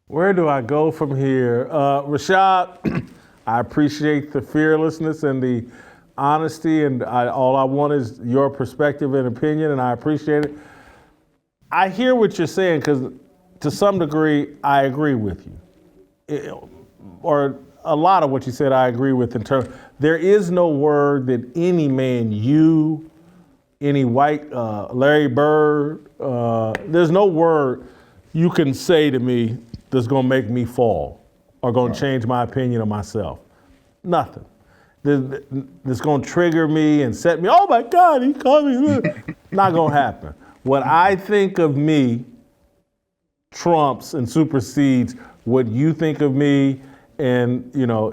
Where do I go from here? Rashad, I appreciate the fearlessness and the honesty, and all I want is your perspective and opinion, and I appreciate it. I hear what you're saying because to some degree, I agree with you. Or a lot of what you said, I agree with in terms, there is no word that any man, you, any white, Larry Bird, there's no word you can say to me that's gonna make me fall or gonna change my opinion of myself. Nothing. That's gonna trigger me and set me, oh my God, he called me. Not gonna happen. What I think of me trumps and supersedes what you think of me. And, you know,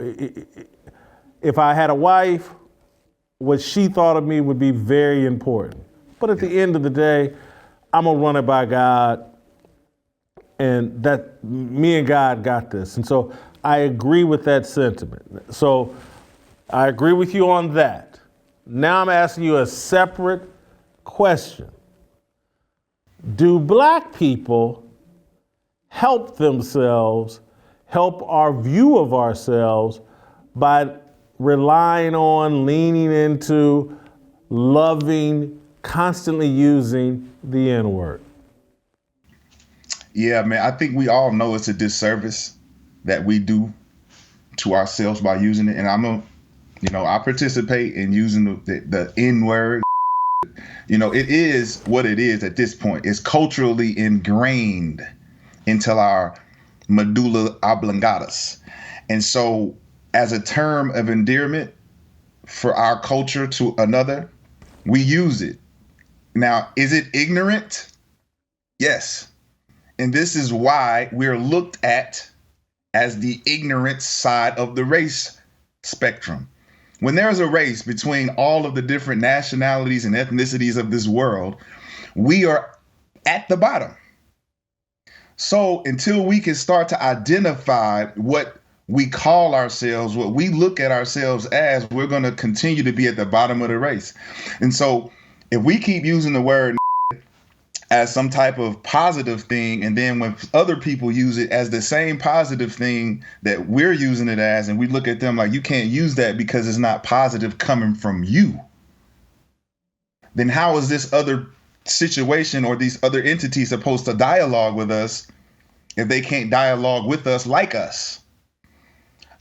if I had a wife, what she thought of me would be very important. But at the end of the day, I'm gonna run it by God, and that me and God got this. And so I agree with that sentiment. So I agree with you on that. Now I'm asking you a separate question. Do black people help themselves, help our view of ourselves by relying on, leaning into, loving, constantly using the N-word? Yeah, man, I think we all know it's a disservice that we do to ourselves by using it. And I participate in using the N-word. You know, it is what it is at this point. It's culturally ingrained into our medulla oblongatas. And so as a term of endearment, for our culture to another, we use it. Now, is it ignorant? Yes. And this is why we're looked at as the ignorant side of the race spectrum. When there's a race between all of the different nationalities and ethnicities of this world, we are at the bottom. So until we can start to identify what we call ourselves, what we look at ourselves as, we're going to continue to be at the bottom of the race. And so if we keep using the word as some type of positive thing, and then when other people use it as the same positive thing that we're using it as, and we look at them like, you can't use that because it's not positive coming from you, then how is this other situation or these other entities supposed to dialogue with us if they can't dialogue with us like us?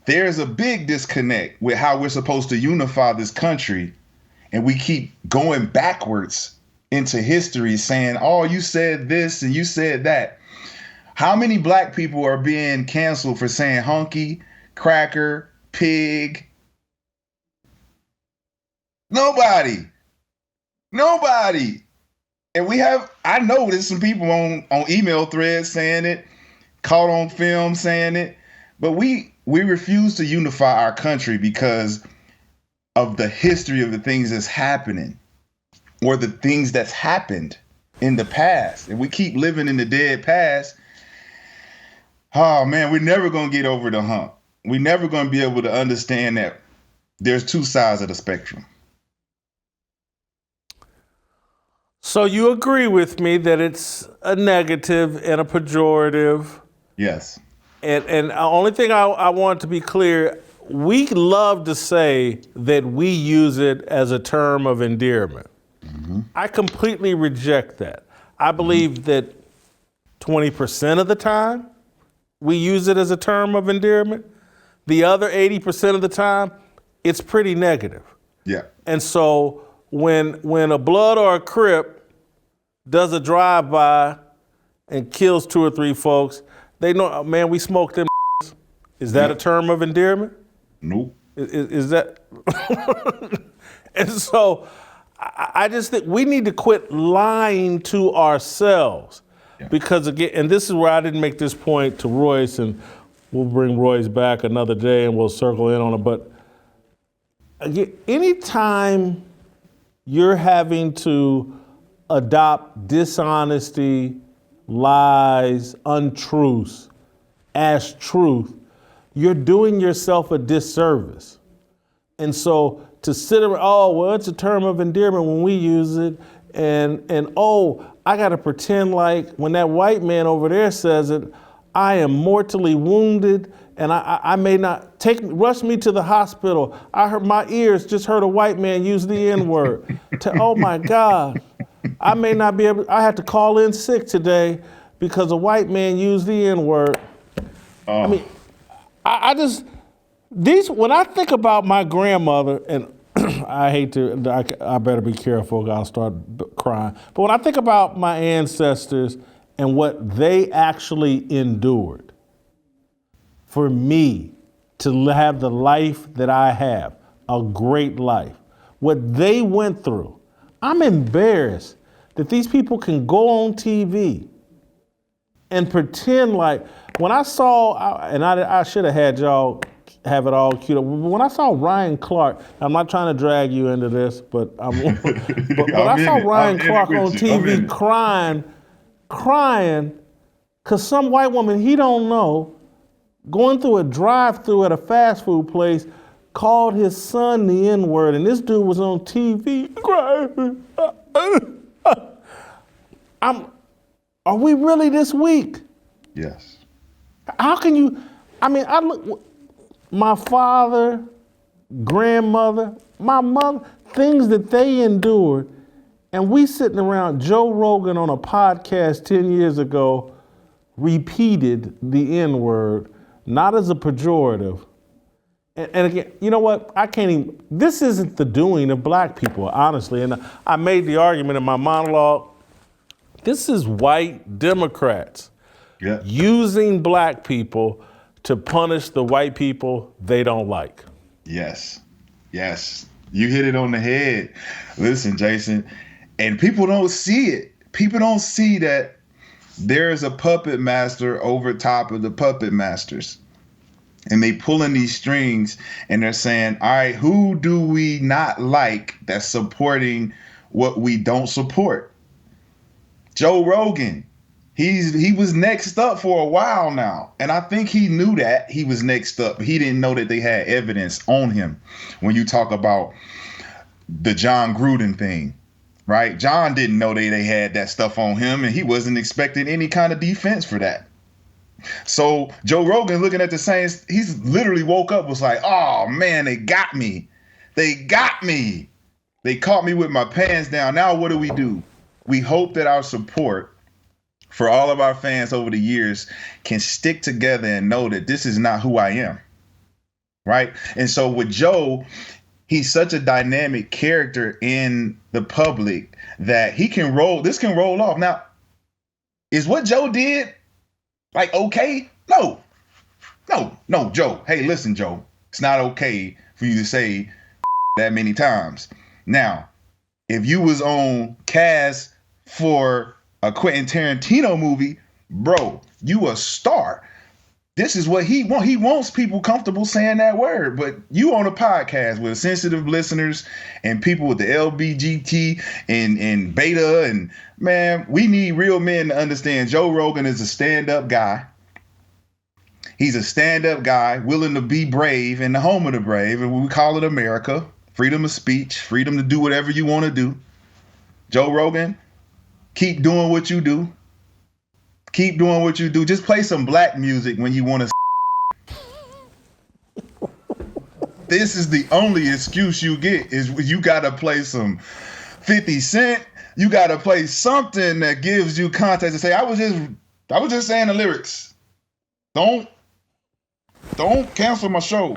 There's a big disconnect with how we're supposed to unify this country, and we keep going backwards into history saying, oh, you said this and you said that. How many black people are being canceled for saying hunky, cracker, pig? Nobody. And I know there's some people on email threads saying it, caught on film saying it, but we refuse to unify our country because of the history of the things that's happening or the things that's happened in the past. And we keep living in the dead past. Oh man, we're never going to get over the hump. We're never going to be able to understand that there's two sides of the spectrum. So you agree with me that it's a negative and a pejorative? Yes. And the only thing I want to be clear, we love to say that we use it as a term of endearment. Mm-hmm. I completely reject that. I believe that 20% of the time we use it as a term of endearment. The other 80% of the time, it's pretty negative. Yeah. And so when a Blood or a Crip does a drive-by and kills 2 or 3 folks, they know, man, we smoked them. Is that a term of endearment? Nope. Is that? And so I just think we need to quit lying to ourselves. Yeah. Because again, and this is where I didn't make this point to Royce, and we'll bring Royce back another day and we'll circle in on it. But again, anytime you're having to adopt dishonesty, lies, untruths as truth, you're doing yourself a disservice. And so to sit around, oh, well, it's a term of endearment when we use it, and oh, I gotta pretend like when that white man over there says it, I am mortally wounded and I may not rush me to the hospital. I heard my ears just heard a white man use the N-word. Oh my God, I may not be able, I had to call in sick today because a white man used the N-word. Oh. I mean, I just, when I think about my grandmother, and I better be careful, I'll start crying. But when I think about my ancestors and what they actually endured for me to have the life that I have, a great life, what they went through, I'm embarrassed that these people can go on TV and pretend like, when I saw, and I should have had y'all have it all queued up. When I saw Ryan Clark, I'm not trying to drag you into this, but I saw Ryan Clark on TV crying, because some white woman he don't know, going through a drive-through at a fast food place, called his son the N-word, and this dude was on TV crying. Are we really this weak? Yes. How can you, I look, my father, grandmother, my mother, things that they endured, and we sitting around, Joe Rogan on a podcast 10 years ago repeated the N-word, not as a pejorative. And again, you know what, this isn't the doing of black people, honestly, and I made the argument in my monologue, this is white Democrats using black people to punish the white people they don't like. Yes. You hit it on the head. Listen, Jason, and people don't see it. People don't see that there is a puppet master over top of the puppet masters. And they pulling these strings and they're saying, all right, who do we not like that's supporting what we don't support? Joe Rogan. He was next up for a while now. And I think he knew that he was next up. He didn't know that they had evidence on him. When you talk about the John Gruden thing, right? John didn't know they had that stuff on him, and he wasn't expecting any kind of defense for that. So Joe Rogan looking at the same, he's literally woke up, was like, oh man, they got me. They got me. They caught me with my pants down. Now what do? We hope that our support for all of our fans over the years can stick together and know that this is not who I am. Right? And so with Joe, he's such a dynamic character in the public that this can roll off. Now, is what Joe did like okay? No, Joe. Hey, listen, Joe. It's not okay for you to say that many times. Now, if you was on cast for a Quentin Tarantino movie, bro, you a star. This is what he wants. He wants people comfortable saying that word. But you on a podcast with sensitive listeners and people with the LBGT and beta, and man, we need real men to understand Joe Rogan is a stand-up guy. He's a stand-up guy willing to be brave in the home of the brave, and we call it America. Freedom of speech, freedom to do whatever you want to do. Joe Rogan, keep doing what you do. Keep doing what you do. Just play some black music when you want to. This is the only excuse you get, is you got to play some 50 Cent. You got to play something that gives you context and say, I was just saying the lyrics. Don't cancel my show.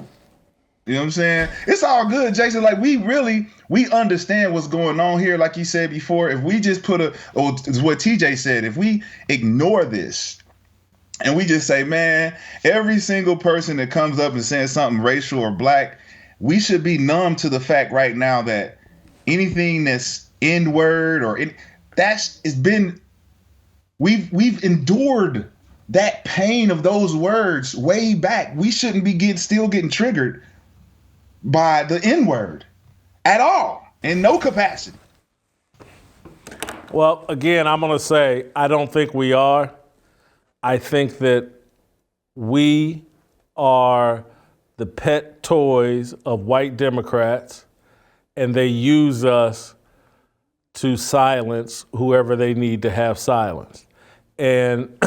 You know what I'm saying? It's all good, Jason. Like, we understand what's going on here. Like you said before, if we just what TJ said, if we ignore this and we just say, man, every single person that comes up and says something racial or black, we should be numb to the fact right now that anything that's N-word or we've endured that pain of those words way back. We shouldn't be still getting triggered by the N-word at all, in no capacity. Well, again, I'm going to say I don't think we are. I think that we are the pet toys of white Democrats, and they use us to silence whoever they need to have silenced. And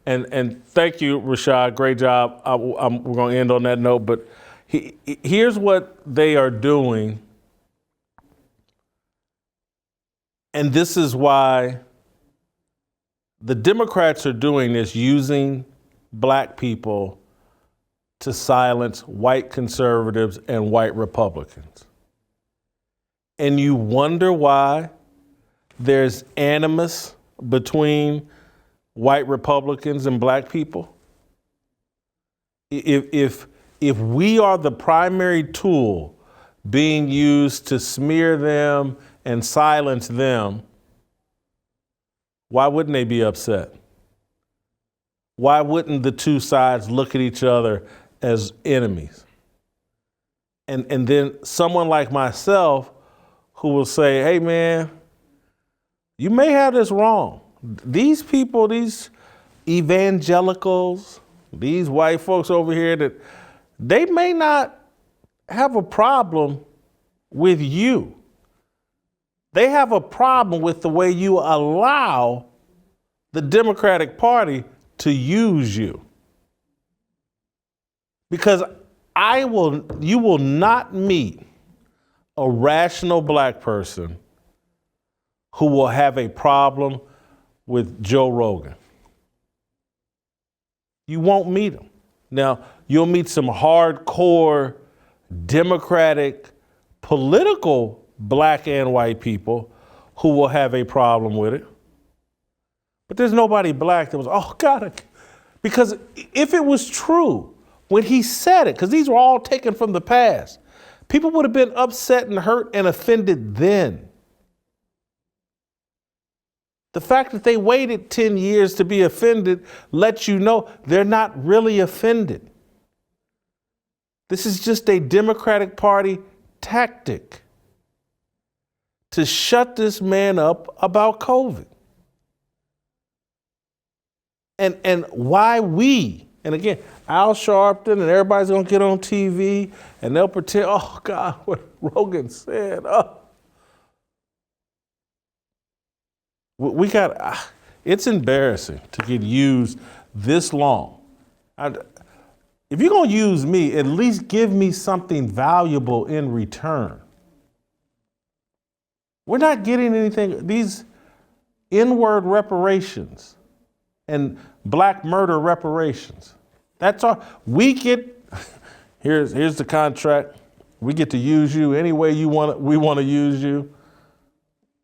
and thank you, Rashad. Great job. We're going to end on that note, but here's what they are doing, and this is why the Democrats are doing this, using black people to silence white conservatives and white Republicans. And you wonder why there's animus between white Republicans and black people? If we are the primary tool being used to smear them and silence them, why wouldn't they be upset? Why wouldn't the two sides look at each other as enemies? And then someone like myself who will say, hey man, you may have this wrong. These people, these evangelicals, these white folks over here, that they may not have a problem with you. They have a problem with the way you allow the Democratic Party to use you. Because you will not meet a rational black person who will have a problem with Joe Rogan. You won't meet him. Now, you'll meet some hardcore Democratic political black and white people who will have a problem with it. But there's nobody black that was, oh God, because if it was true, when he said it, because these were all taken from the past, People would have been upset and hurt and offended then. The fact that they waited 10 years to be offended lets you know they're not really offended. This is just a Democratic Party tactic to shut this man up about COVID. And why we, and again, Al Sharpton and everybody's gonna get on TV and they'll pretend, oh God, what Rogan said. Oh. We got, it's embarrassing to get used this long. If you're gonna use me, at least give me something valuable in return. We're not getting anything, these N-word reparations and black murder reparations. That's all, we get, here's the contract. We get to use you any way we wanna use you.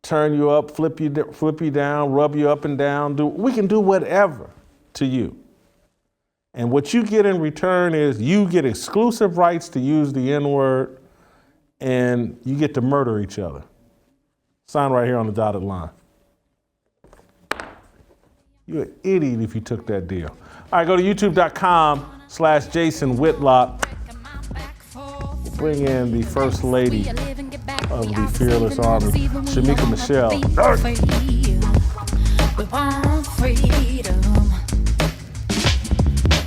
Turn you up, flip you down, rub you up and down. We can do whatever to you. And what you get in return is you get exclusive rights to use the N-word and you get to murder each other. Sign right here on the dotted line. You're an idiot if you took that deal. All right, go to youtube.com/Jason Whitlock. Bring in the First Lady of the Fearless Army, Shemeka Michelle. We want freedom.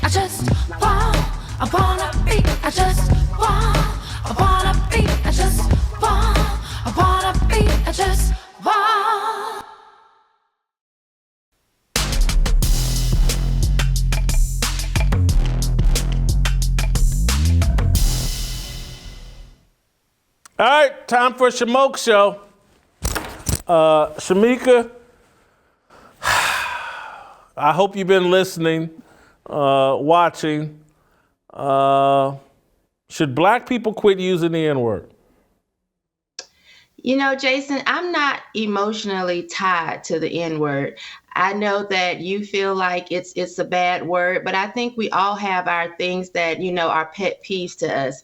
I just want, I wanna be, I just want, I wanna be, I just want, I wanna be, I just want. All right, time for a Shemeka show. Shemeka, I hope you've been listening, watching. Should black people quit using the N-word? You know, Jason, I'm not emotionally tied to the N-word. I know that you feel like it's a bad word, but I think we all have our things that, you know, are pet peeves to us.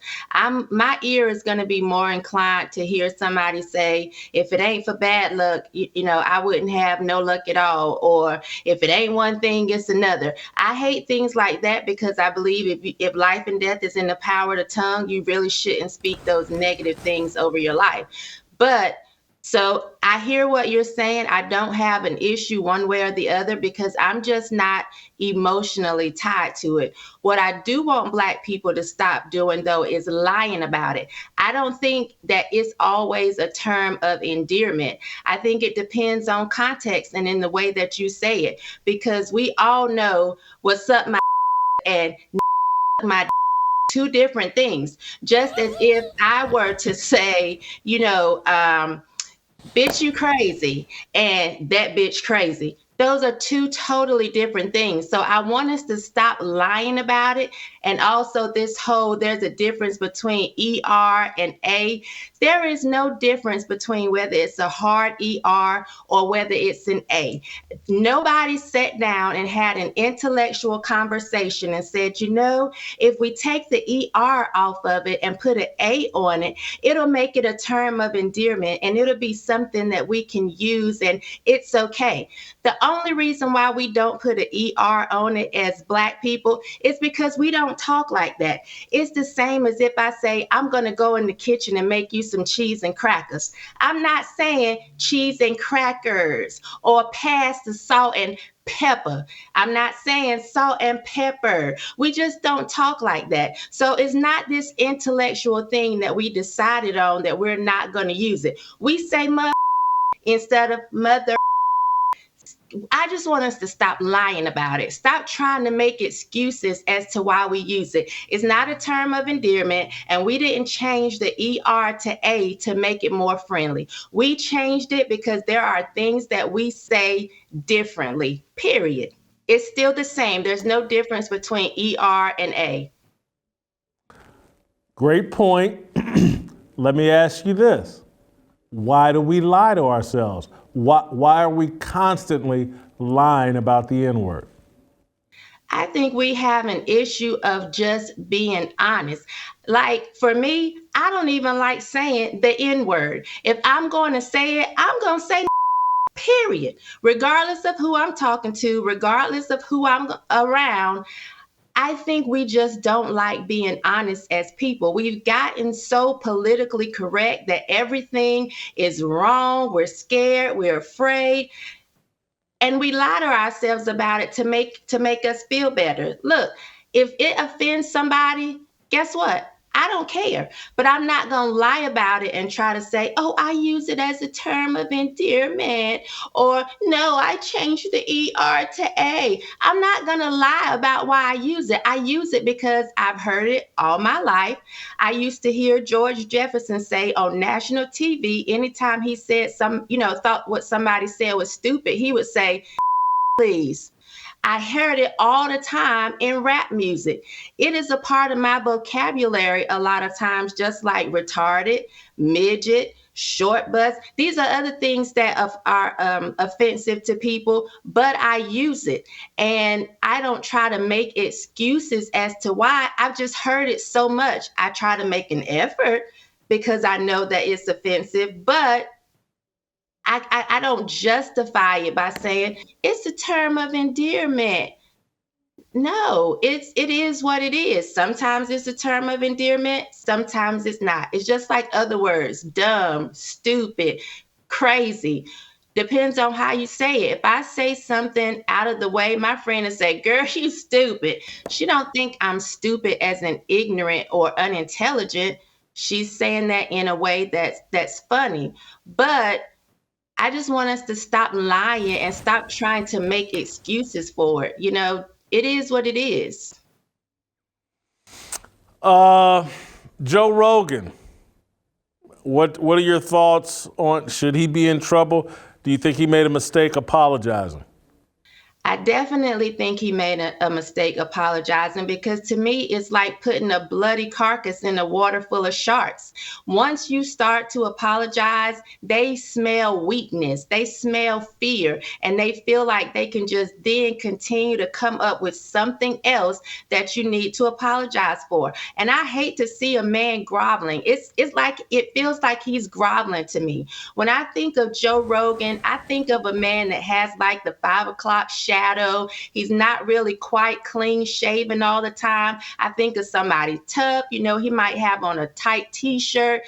My ear is going to be more inclined to hear somebody say, if it ain't for bad luck, you know, I wouldn't have no luck at all. Or if it ain't one thing, it's another. I hate things like that because I believe if life and death is in the power of the tongue, you really shouldn't speak those negative things over your life. But so I hear what you're saying. I don't have an issue one way or the other because I'm just not emotionally tied to it. What I do want black people to stop doing, though, is lying about it. I don't think that it's always a term of endearment. I think it depends on context and in the way that you say it, because we all know what's up my and my two different things. Just as if I were to say, you know, bitch, you crazy, and that bitch crazy. Those are two totally different things. So I want us to stop lying about it. And also this whole, there's a difference between ER and A. There is no difference between whether it's a hard ER or whether it's an A. Nobody sat down and had an intellectual conversation and said, you know, if we take the ER off of it and put an A on it, it'll make it a term of endearment and it'll be something that we can use and it's okay. The only reason why we don't put an ER on it as black people is because we don't talk like that. It's the same as if I say, I'm going to go in the kitchen and make you some cheese and crackers. I'm not saying cheese and crackers or pass the salt and pepper. I'm not saying salt and pepper. We just don't talk like that. So it's not this intellectual thing that we decided on that we're not going to use it. We say mother instead of mother. I just want us to stop lying about it. Stop trying to make excuses as to why we use it. It's not a term of endearment, and we didn't change the ER to A to make it more friendly. We changed it because there are things that we say differently, period. It's still the same. There's no difference between ER and A. Great point. Let me ask you this. Why do we lie to ourselves? Why are we constantly lying about the N-word? I think we have an issue of just being honest. Like for me, I don't even like saying the N-word. If I'm going to say it, I'm going to say period. Regardless of who I'm talking to, regardless of who I'm around, I think we just don't like being honest as people. We've gotten so politically correct that everything is wrong. We're scared. We're afraid. And we lie to ourselves about it to make us feel better. Look, if it offends somebody, guess what? I don't care, but I'm not going to lie about it and try to say, oh, I use it as a term of endearment, or no, I changed the ER to A. I'm not going to lie about why I use it. I use it because I've heard it all my life. I used to hear George Jefferson say on national TV, anytime he said thought what somebody said was stupid, he would say, please. I heard it all the time in rap music. It is a part of my vocabulary a lot of times, just like retarded, midget, short bus. These are other things that are offensive to people, but I use it. And I don't try to make excuses as to why. I've just heard it so much. I try to make an effort because I know that it's offensive, but I don't justify it by saying it's a term of endearment. No, it is what it is. Sometimes it's a term of endearment, sometimes it's not. It's just like other words, dumb, stupid, crazy. Depends on how you say it. If I say something out of the way, my friend will say, girl, you stupid. She don't think I'm stupid as in ignorant or unintelligent. She's saying that in a way that's funny. But I just want us to stop lying and stop trying to make excuses for it. It is what it is. Joe Rogan, what are your thoughts on, should he be in trouble? Do you think he made a mistake apologizing? I definitely think he made a mistake apologizing, because to me, it's like putting a bloody carcass in a water full of sharks. Once you start to apologize, they smell weakness, they smell fear, and they feel like they can just then continue to come up with something else that you need to apologize for. And I hate to see a man groveling. It feels like he's groveling to me. When I think of Joe Rogan, I think of a man that has like the 5 o'clock shadow. He's not really quite clean shaven all the time. I think of somebody tough. He might have on a tight t-shirt.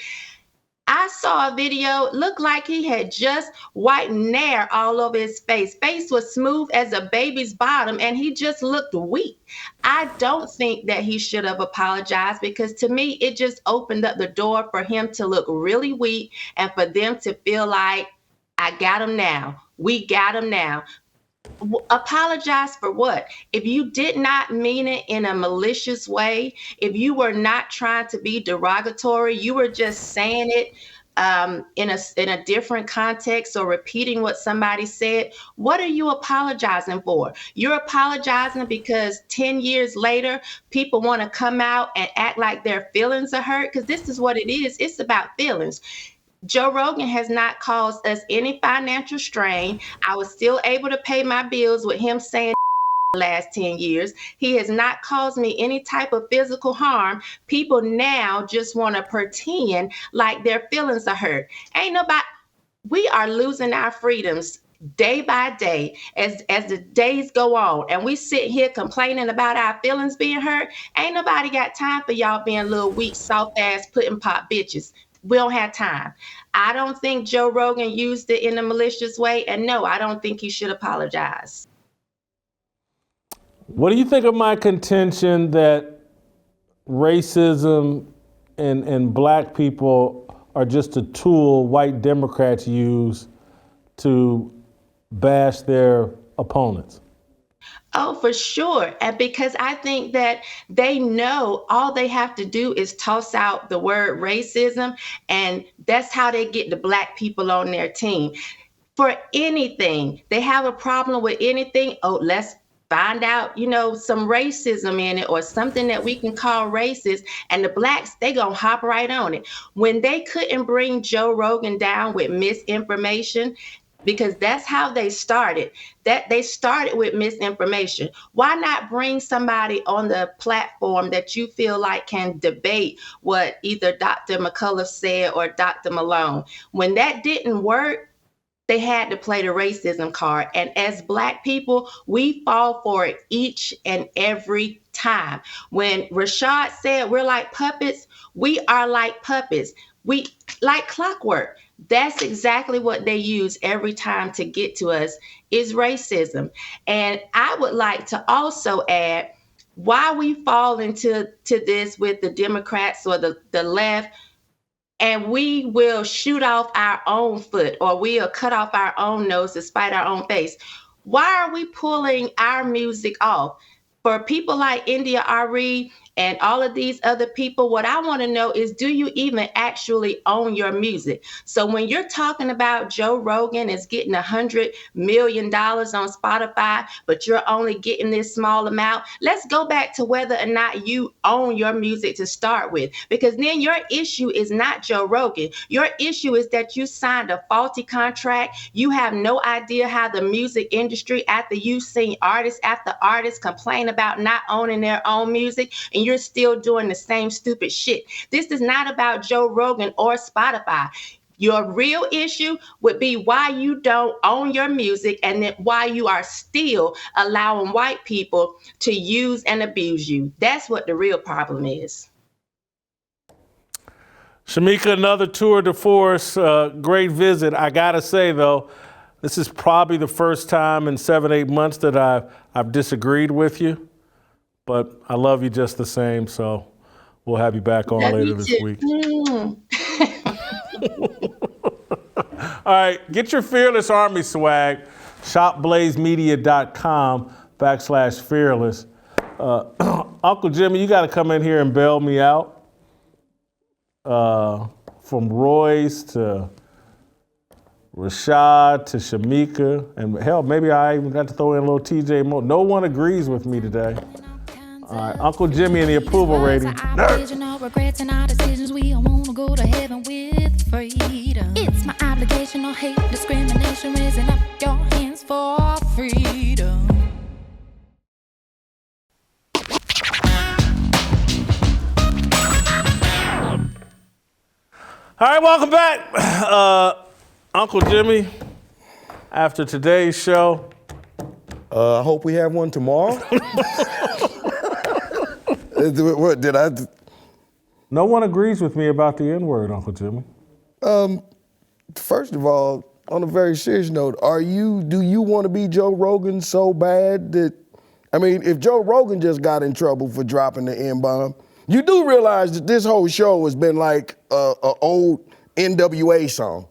I saw a video, looked like he had just whitened hair all over his face. Face was smooth as a baby's bottom, and he just looked weak. I don't think that he should have apologized, because to me, it just opened up the door for him to look really weak and for them to feel like, I got him now. We got him now. Apologize for what? If you did not mean it in a malicious way, if you were not trying to be derogatory, you were just saying it in a different context or repeating what somebody said, what are you apologizing for? You're apologizing because 10 years later, people want to come out and act like their feelings are hurt, because this is what it is. It's about feelings. Joe Rogan has not caused us any financial strain. I was still able to pay my bills with him saying the last 10 years. He has not caused me any type of physical harm. People now just want to pretend like their feelings are hurt. We are losing our freedoms day by day as the days go on, and we sit here complaining about our feelings being hurt. Ain't nobody got time for y'all being little weak, soft ass, pudding pop bitches. We don't have time. I don't think Joe Rogan used it in a malicious way. And no, I don't think he should apologize. What do you think of my contention that racism and black people are just a tool white Democrats use to bash their opponents? Oh, for sure. And because I think that they know all they have to do is toss out the word racism, and that's how they get the black people on their team. For anything, they have a problem with anything. Oh, let's find out, some racism in it or something that we can call racist. And the blacks, they gonna hop right on it. When they couldn't bring Joe Rogan down with misinformation, because that's how they started. That they started with misinformation. Why not bring somebody on the platform that you feel like can debate what either Dr. McCullough said or Dr. Malone? When that didn't work, they had to play the racism card. And as Black people, we fall for it each and every time. When Rashad said we're like puppets, we are like puppets. We like clockwork. That's exactly what they use every time to get to us, is racism. And I would like to also add why we fall into this with the Democrats or the left, and we will shoot off our own foot, or we'll cut off our own nose to spite our own face. Why are we pulling our music off? For people like India Ari and all of these other people, what I want to know is, do you even actually own your music? So when you're talking about Joe Rogan is getting $100 million on Spotify, but you're only getting this small amount, let's go back to whether or not you own your music to start with, because then your issue is not Joe Rogan. Your issue is that you signed a faulty contract. You have no idea how the music industry, after you've seen artist after artist complain about not owning their own music, and you're still doing the same stupid shit. This is not about Joe Rogan or Spotify. Your real issue would be why you don't own your music, and then why you are still allowing white people to use and abuse you. That's what the real problem is. Shemeka, another tour de force, great visit. I gotta say though, this is probably the first time in 7-8 months that I've disagreed with you. But I love you just the same, so we'll have you back on later this week. All right, get your Fearless Army swag, shopblazemedia.com/fearless. Uncle Jimmy, you got to come in here and bail me out. From Royce to Rashad to Shemeka, and hell, maybe I even got to throw in a little TJ Moe. No one agrees with me today. All right, Uncle Jimmy and the approval rating. Original regrets and our decisions. We all wanna go to heaven with freedom. It's my obligation, no hate, discrimination, raising up your hands for freedom. All right, welcome back. Uncle Jimmy, after today's show. I hope we have one tomorrow. What did I? No one agrees with me about the N-word, Uncle Jimmy. First of all, on a very serious note, do you want to be Joe Rogan so bad that, I mean, if Joe Rogan just got in trouble for dropping the N-bomb, you do realize that this whole show has been like a old NWA song.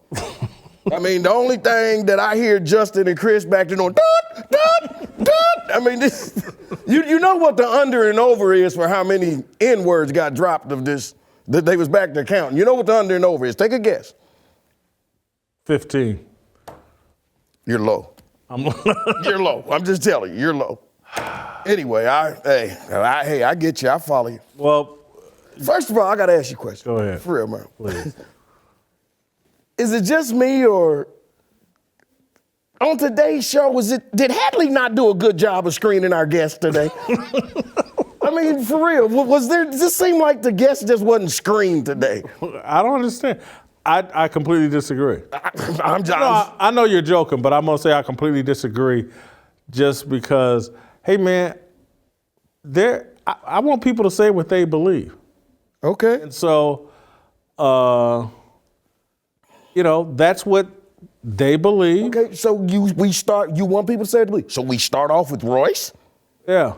I mean, the only thing that I hear Justin and Chris back there going, dot, dot, dot. I mean, this, you know what the under and over is for how many N-words got dropped of this, that they was back there counting. You know what the under and over is? Take a guess. 15. You're low. You're low. I'm just telling you, you're low. Anyway, I get you. I follow you. Well, first of all, I got to ask you a question. Go ahead. For real, man. Please. Is it just me, or on today's show, did Hadley not do a good job of screening our guests today? I mean, for real, does this seem like the guest just wasn't screened today? I don't understand. I completely disagree. I know you're joking, but I'm gonna say I completely disagree, just because, hey man, I want people to say what they believe. Okay. And so, that's what they believe. Okay, so you want people to say what they believe. So we start off with Royce? Yeah.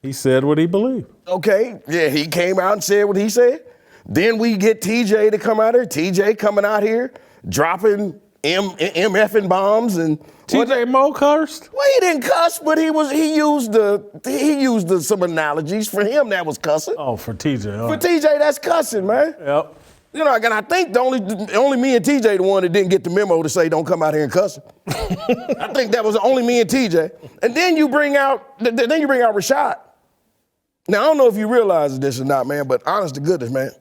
He said what he believed. Okay, yeah, he came out and said what he said. Then we get TJ to come out here. TJ coming out here, dropping MFing bombs and TJ Moe cursed? Well, he didn't cuss, but he used some analogies. For him, that was cussing. Oh, for TJ. For TJ, that's cussing, man. Yep. You know, and I think the only me and TJ the one that didn't get the memo to say don't come out here and cuss. I think that was only me and TJ. And then you bring out Rashad. Now I don't know if you realize this or not, man, but honest to goodness, man,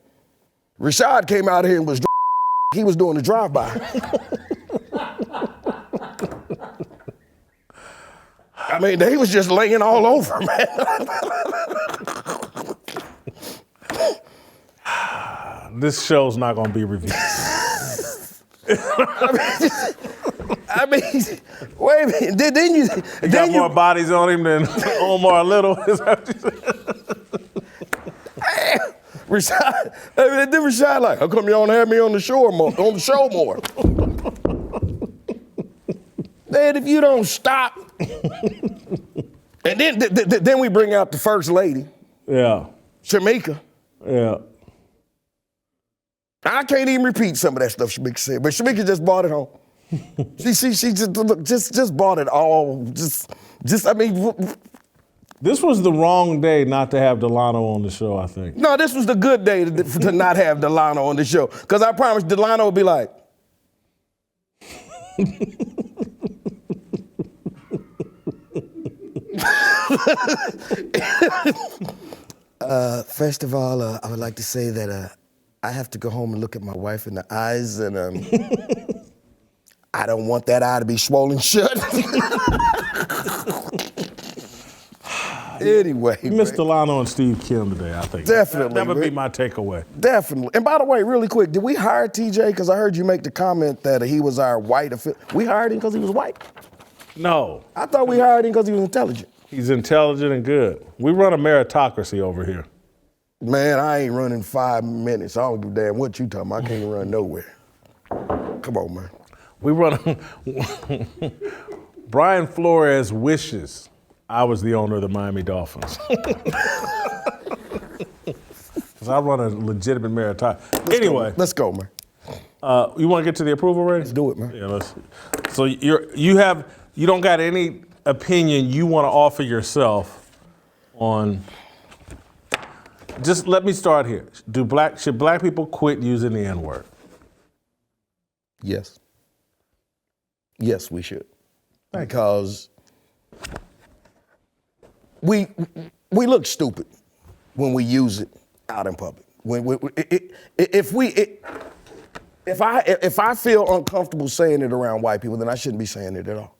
Rashad came out here and was doing the drive-by. I mean, they was just laying all over, man. This show's not going to be reviewed. I mean, wait a minute. Then you got more bodies on him than Omar Little. Is that what you said? Rashad, then Rashad like, how come you don't have me on the show more? Man, if you don't stop, and then we bring out the first lady. Yeah. Shemeka. Yeah. I can't even repeat some of that stuff Shemeka said, but Shemeka just brought it home. She just bought it all. I mean. This was the wrong day not to have Delano on the show, I think. No, this was the good day to not have Delano on the show. Because I promised Delano would be like. First of all, I would like to say that I have to go home and look at my wife in the eyes, and I don't want that eye to be swollen shut. Anyway, you missed Delano and Steve Kim today, I think. Definitely. That would be my takeaway. Definitely. And by the way, really quick, did we hire TJ? Because I heard you make the comment that he was our white affiliate. We hired him because he was white? No. I thought we hired him because he was intelligent. He's intelligent and good. We run a meritocracy over here. Man, I ain't running 5 minutes. I don't give a damn what you talking about. I can't even run nowhere. Come on, man. We run Brian Flores wishes I was the owner of the Miami Dolphins. Because I run a legitimate meritocracy. Anyway. Let's go, man. You want to get to the approval rating? Let's do it, man. Yeah, let's. So you don't got any opinion you want to offer yourself on. Just let me start here. Should black people quit using the N-word? Yes. Yes, we should. Because we look stupid when we use it out in public. If I feel uncomfortable saying it around white people, then I shouldn't be saying it at all.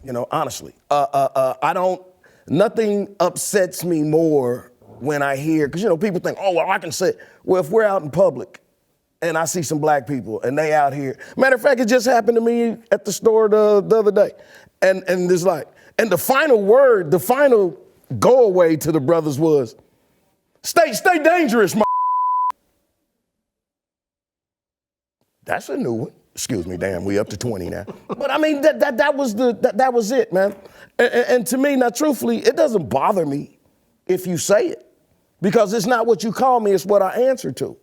You know, honestly, nothing upsets me more when I hear, because, you know, people think, oh, well, I can say it. Well, if we're out in public and I see some black people and they out here, matter of fact, it just happened to me at the store the other day. And there's like, and the final word, the final go away to the brothers was, stay dangerous, my. That's a new one. Excuse me, damn, we up to 20 now. But I mean, that was it, man. And to me, now truthfully, it doesn't bother me if you say it, because it's not what you call me, it's what I answer to.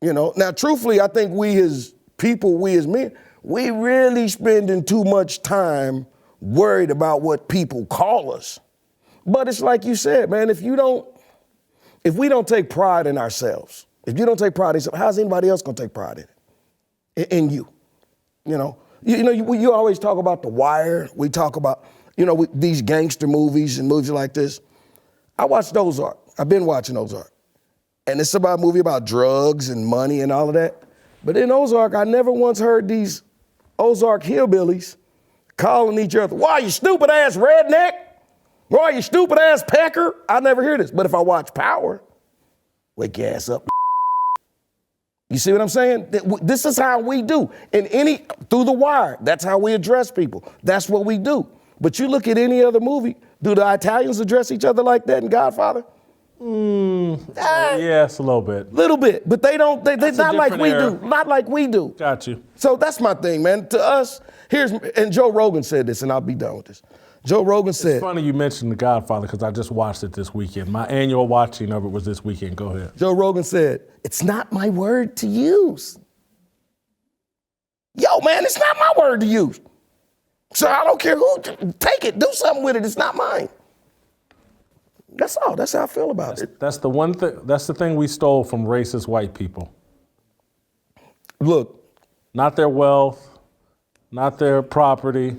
You know, now truthfully, I think we as people, we as men, we really spending too much time worried about what people call us. But it's like you said, man, if we don't take pride in ourselves, if you don't take pride in yourself, how's anybody else gonna take pride in it? In you. You know, you always talk about The Wire. We talk about, these gangster movies and movies like this. I watched Ozark. I've been watching Ozark. And it's about a movie about drugs and money and all of that. But in Ozark, I never once heard these Ozark hillbillies calling each other, why, you stupid ass redneck? Why, you stupid ass pecker? I never hear this. But if I watch Power, wake your ass up. You see what I'm saying? This is how we do. Through The Wire, that's how we address people. That's what we do. But you look at any other movie, do the Italians address each other like that in Godfather? Yes, a little bit. Little bit, but they're not like we do. Not like we do. Got you. So that's my thing, man. To us, and Joe Rogan said this, and I'll be done with this. Joe Rogan said. It's funny you mentioned The Godfather because I just watched it this weekend. My annual watching of it was this weekend. Go ahead. Joe Rogan said, it's not my word to use. Yo, man, it's not my word to use. So I don't care who, take it, do something with it. It's not mine. That's all. That's how I feel about it. That's the one thing. That's the thing we stole from racist white people. Look. Not their wealth, not their property.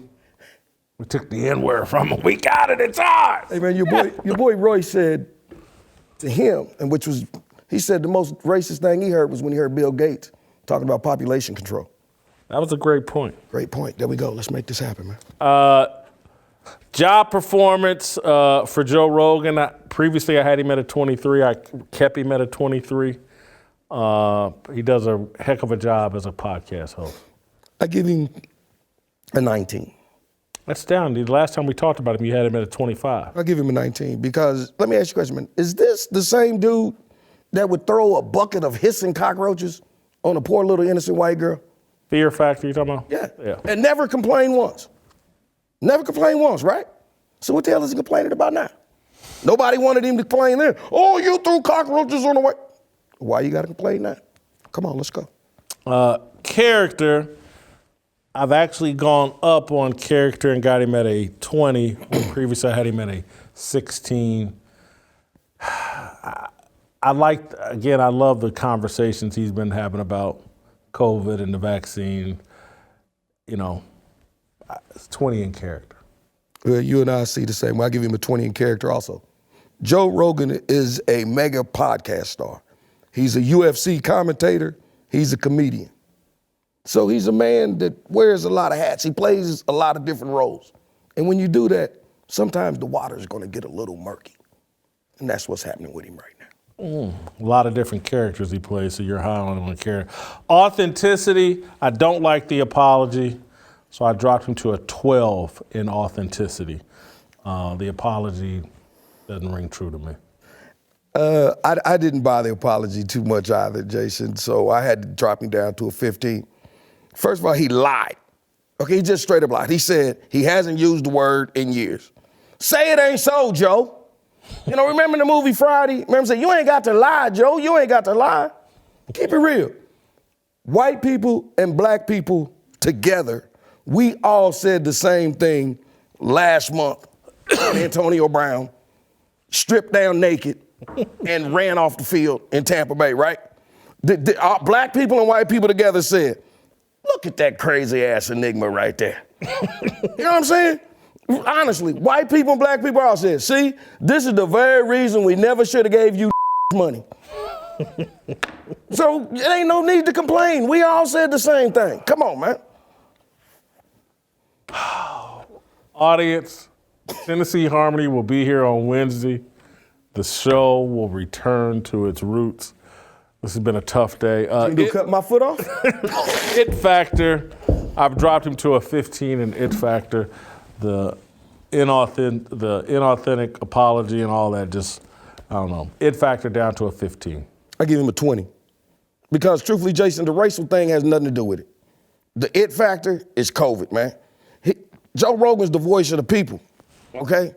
We took the N-word from them. We got it. It's ours. Hey, man, your boy Royce said to him, he said the most racist thing he heard was when he heard Bill Gates talking about population control. That was a great point. Great point. There we go. Let's make this happen, man. Job performance for Joe Rogan. Previously, I had him at a 23. I kept him at a 23. He does a heck of a job as a podcast host. I give him a 19. That's down. The last time we talked about him, you had him at a 25. I'll give him a 19 because, let me ask you a question, man. Is this the same dude that would throw a bucket of hissing cockroaches on a poor little innocent white girl? Fear Factor, you talking about? Yeah. And never complained once. Never complained once, right? So what the hell is he complaining about now? Nobody wanted him to complain then. Oh, you threw cockroaches on the white. Why you got to complain now? Come on, let's go. Character. I've actually gone up on character and got him at a 20. Previously, I had him at a 16. I love the conversations he's been having about COVID and the vaccine. You know, it's 20 in character. Well, you and I see the same. I'll give him a 20 in character also. Joe Rogan is a mega podcast star. He's a UFC commentator. He's a comedian. So he's a man that wears a lot of hats. He plays a lot of different roles. And when you do that, sometimes the water's gonna get a little murky. And that's what's happening with him right now. A lot of different characters he plays, so you're high on him on character. Authenticity, I don't like the apology, so I dropped him to a 12 in authenticity. The apology doesn't ring true to me. I didn't buy the apology too much either, Jason, so I had to drop him down to a 15. First of all, he lied. Okay, he just straight up lied. He said he hasn't used the word in years. Say it ain't so, Joe. You know, remember the movie Friday? Remember saying, you ain't got to lie, Joe. You ain't got to lie. Keep it real. White people and black people together, we all said the same thing last month. Antonio Brown stripped down naked and ran off the field in Tampa Bay, right? Black people and white people together said, look at that crazy ass enigma right there. You know what I'm saying? Honestly, white people and black people all said, see, this is the very reason we never should have gave you money. So it ain't no need to complain. We all said the same thing. Come on, man. Audience, Tennessee Harmony will be here on Wednesday. The show will return to its roots. This has been a tough day. You cut my foot off? It factor, I've dropped him to a 15 in it factor. The inauthentic apology and all that, just, I don't know. It factor down to a 15. I give him a 20. Because truthfully, Jason, the racial thing has nothing to do with it. The it factor is COVID, man. Joe Rogan's the voice of the people, okay?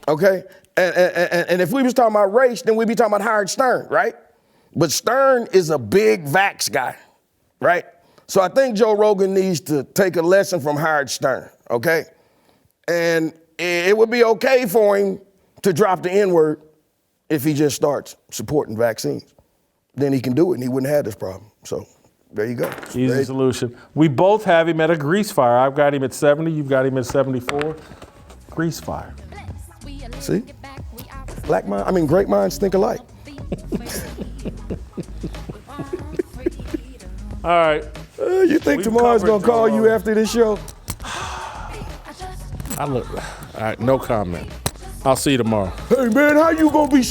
Okay? And if we was talking about race, then we'd be talking about Howard Stern, right? But Stern is a big vax guy, right? So I think Joe Rogan needs to take a lesson from Howard Stern, okay? And it would be okay for him to drop the N-word if he just starts supporting vaccines. Then he can do it and he wouldn't have this problem. So there you go. Easy solution. We both have him at a grease fire. I've got him at 70, you've got him at 74. Grease fire. See? Great minds think alike. All right. You think Tamar's gonna call you after this show? All right, no comment. I'll see you tomorrow. Hey man, how you gonna be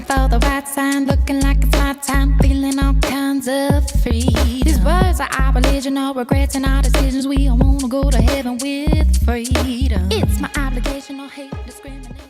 for the right sign, looking like it's my time, feeling all kinds of free. These words are our religion, our regrets and our decisions. We all wanna go to heaven with freedom. It's my obligation, or hate discrimination.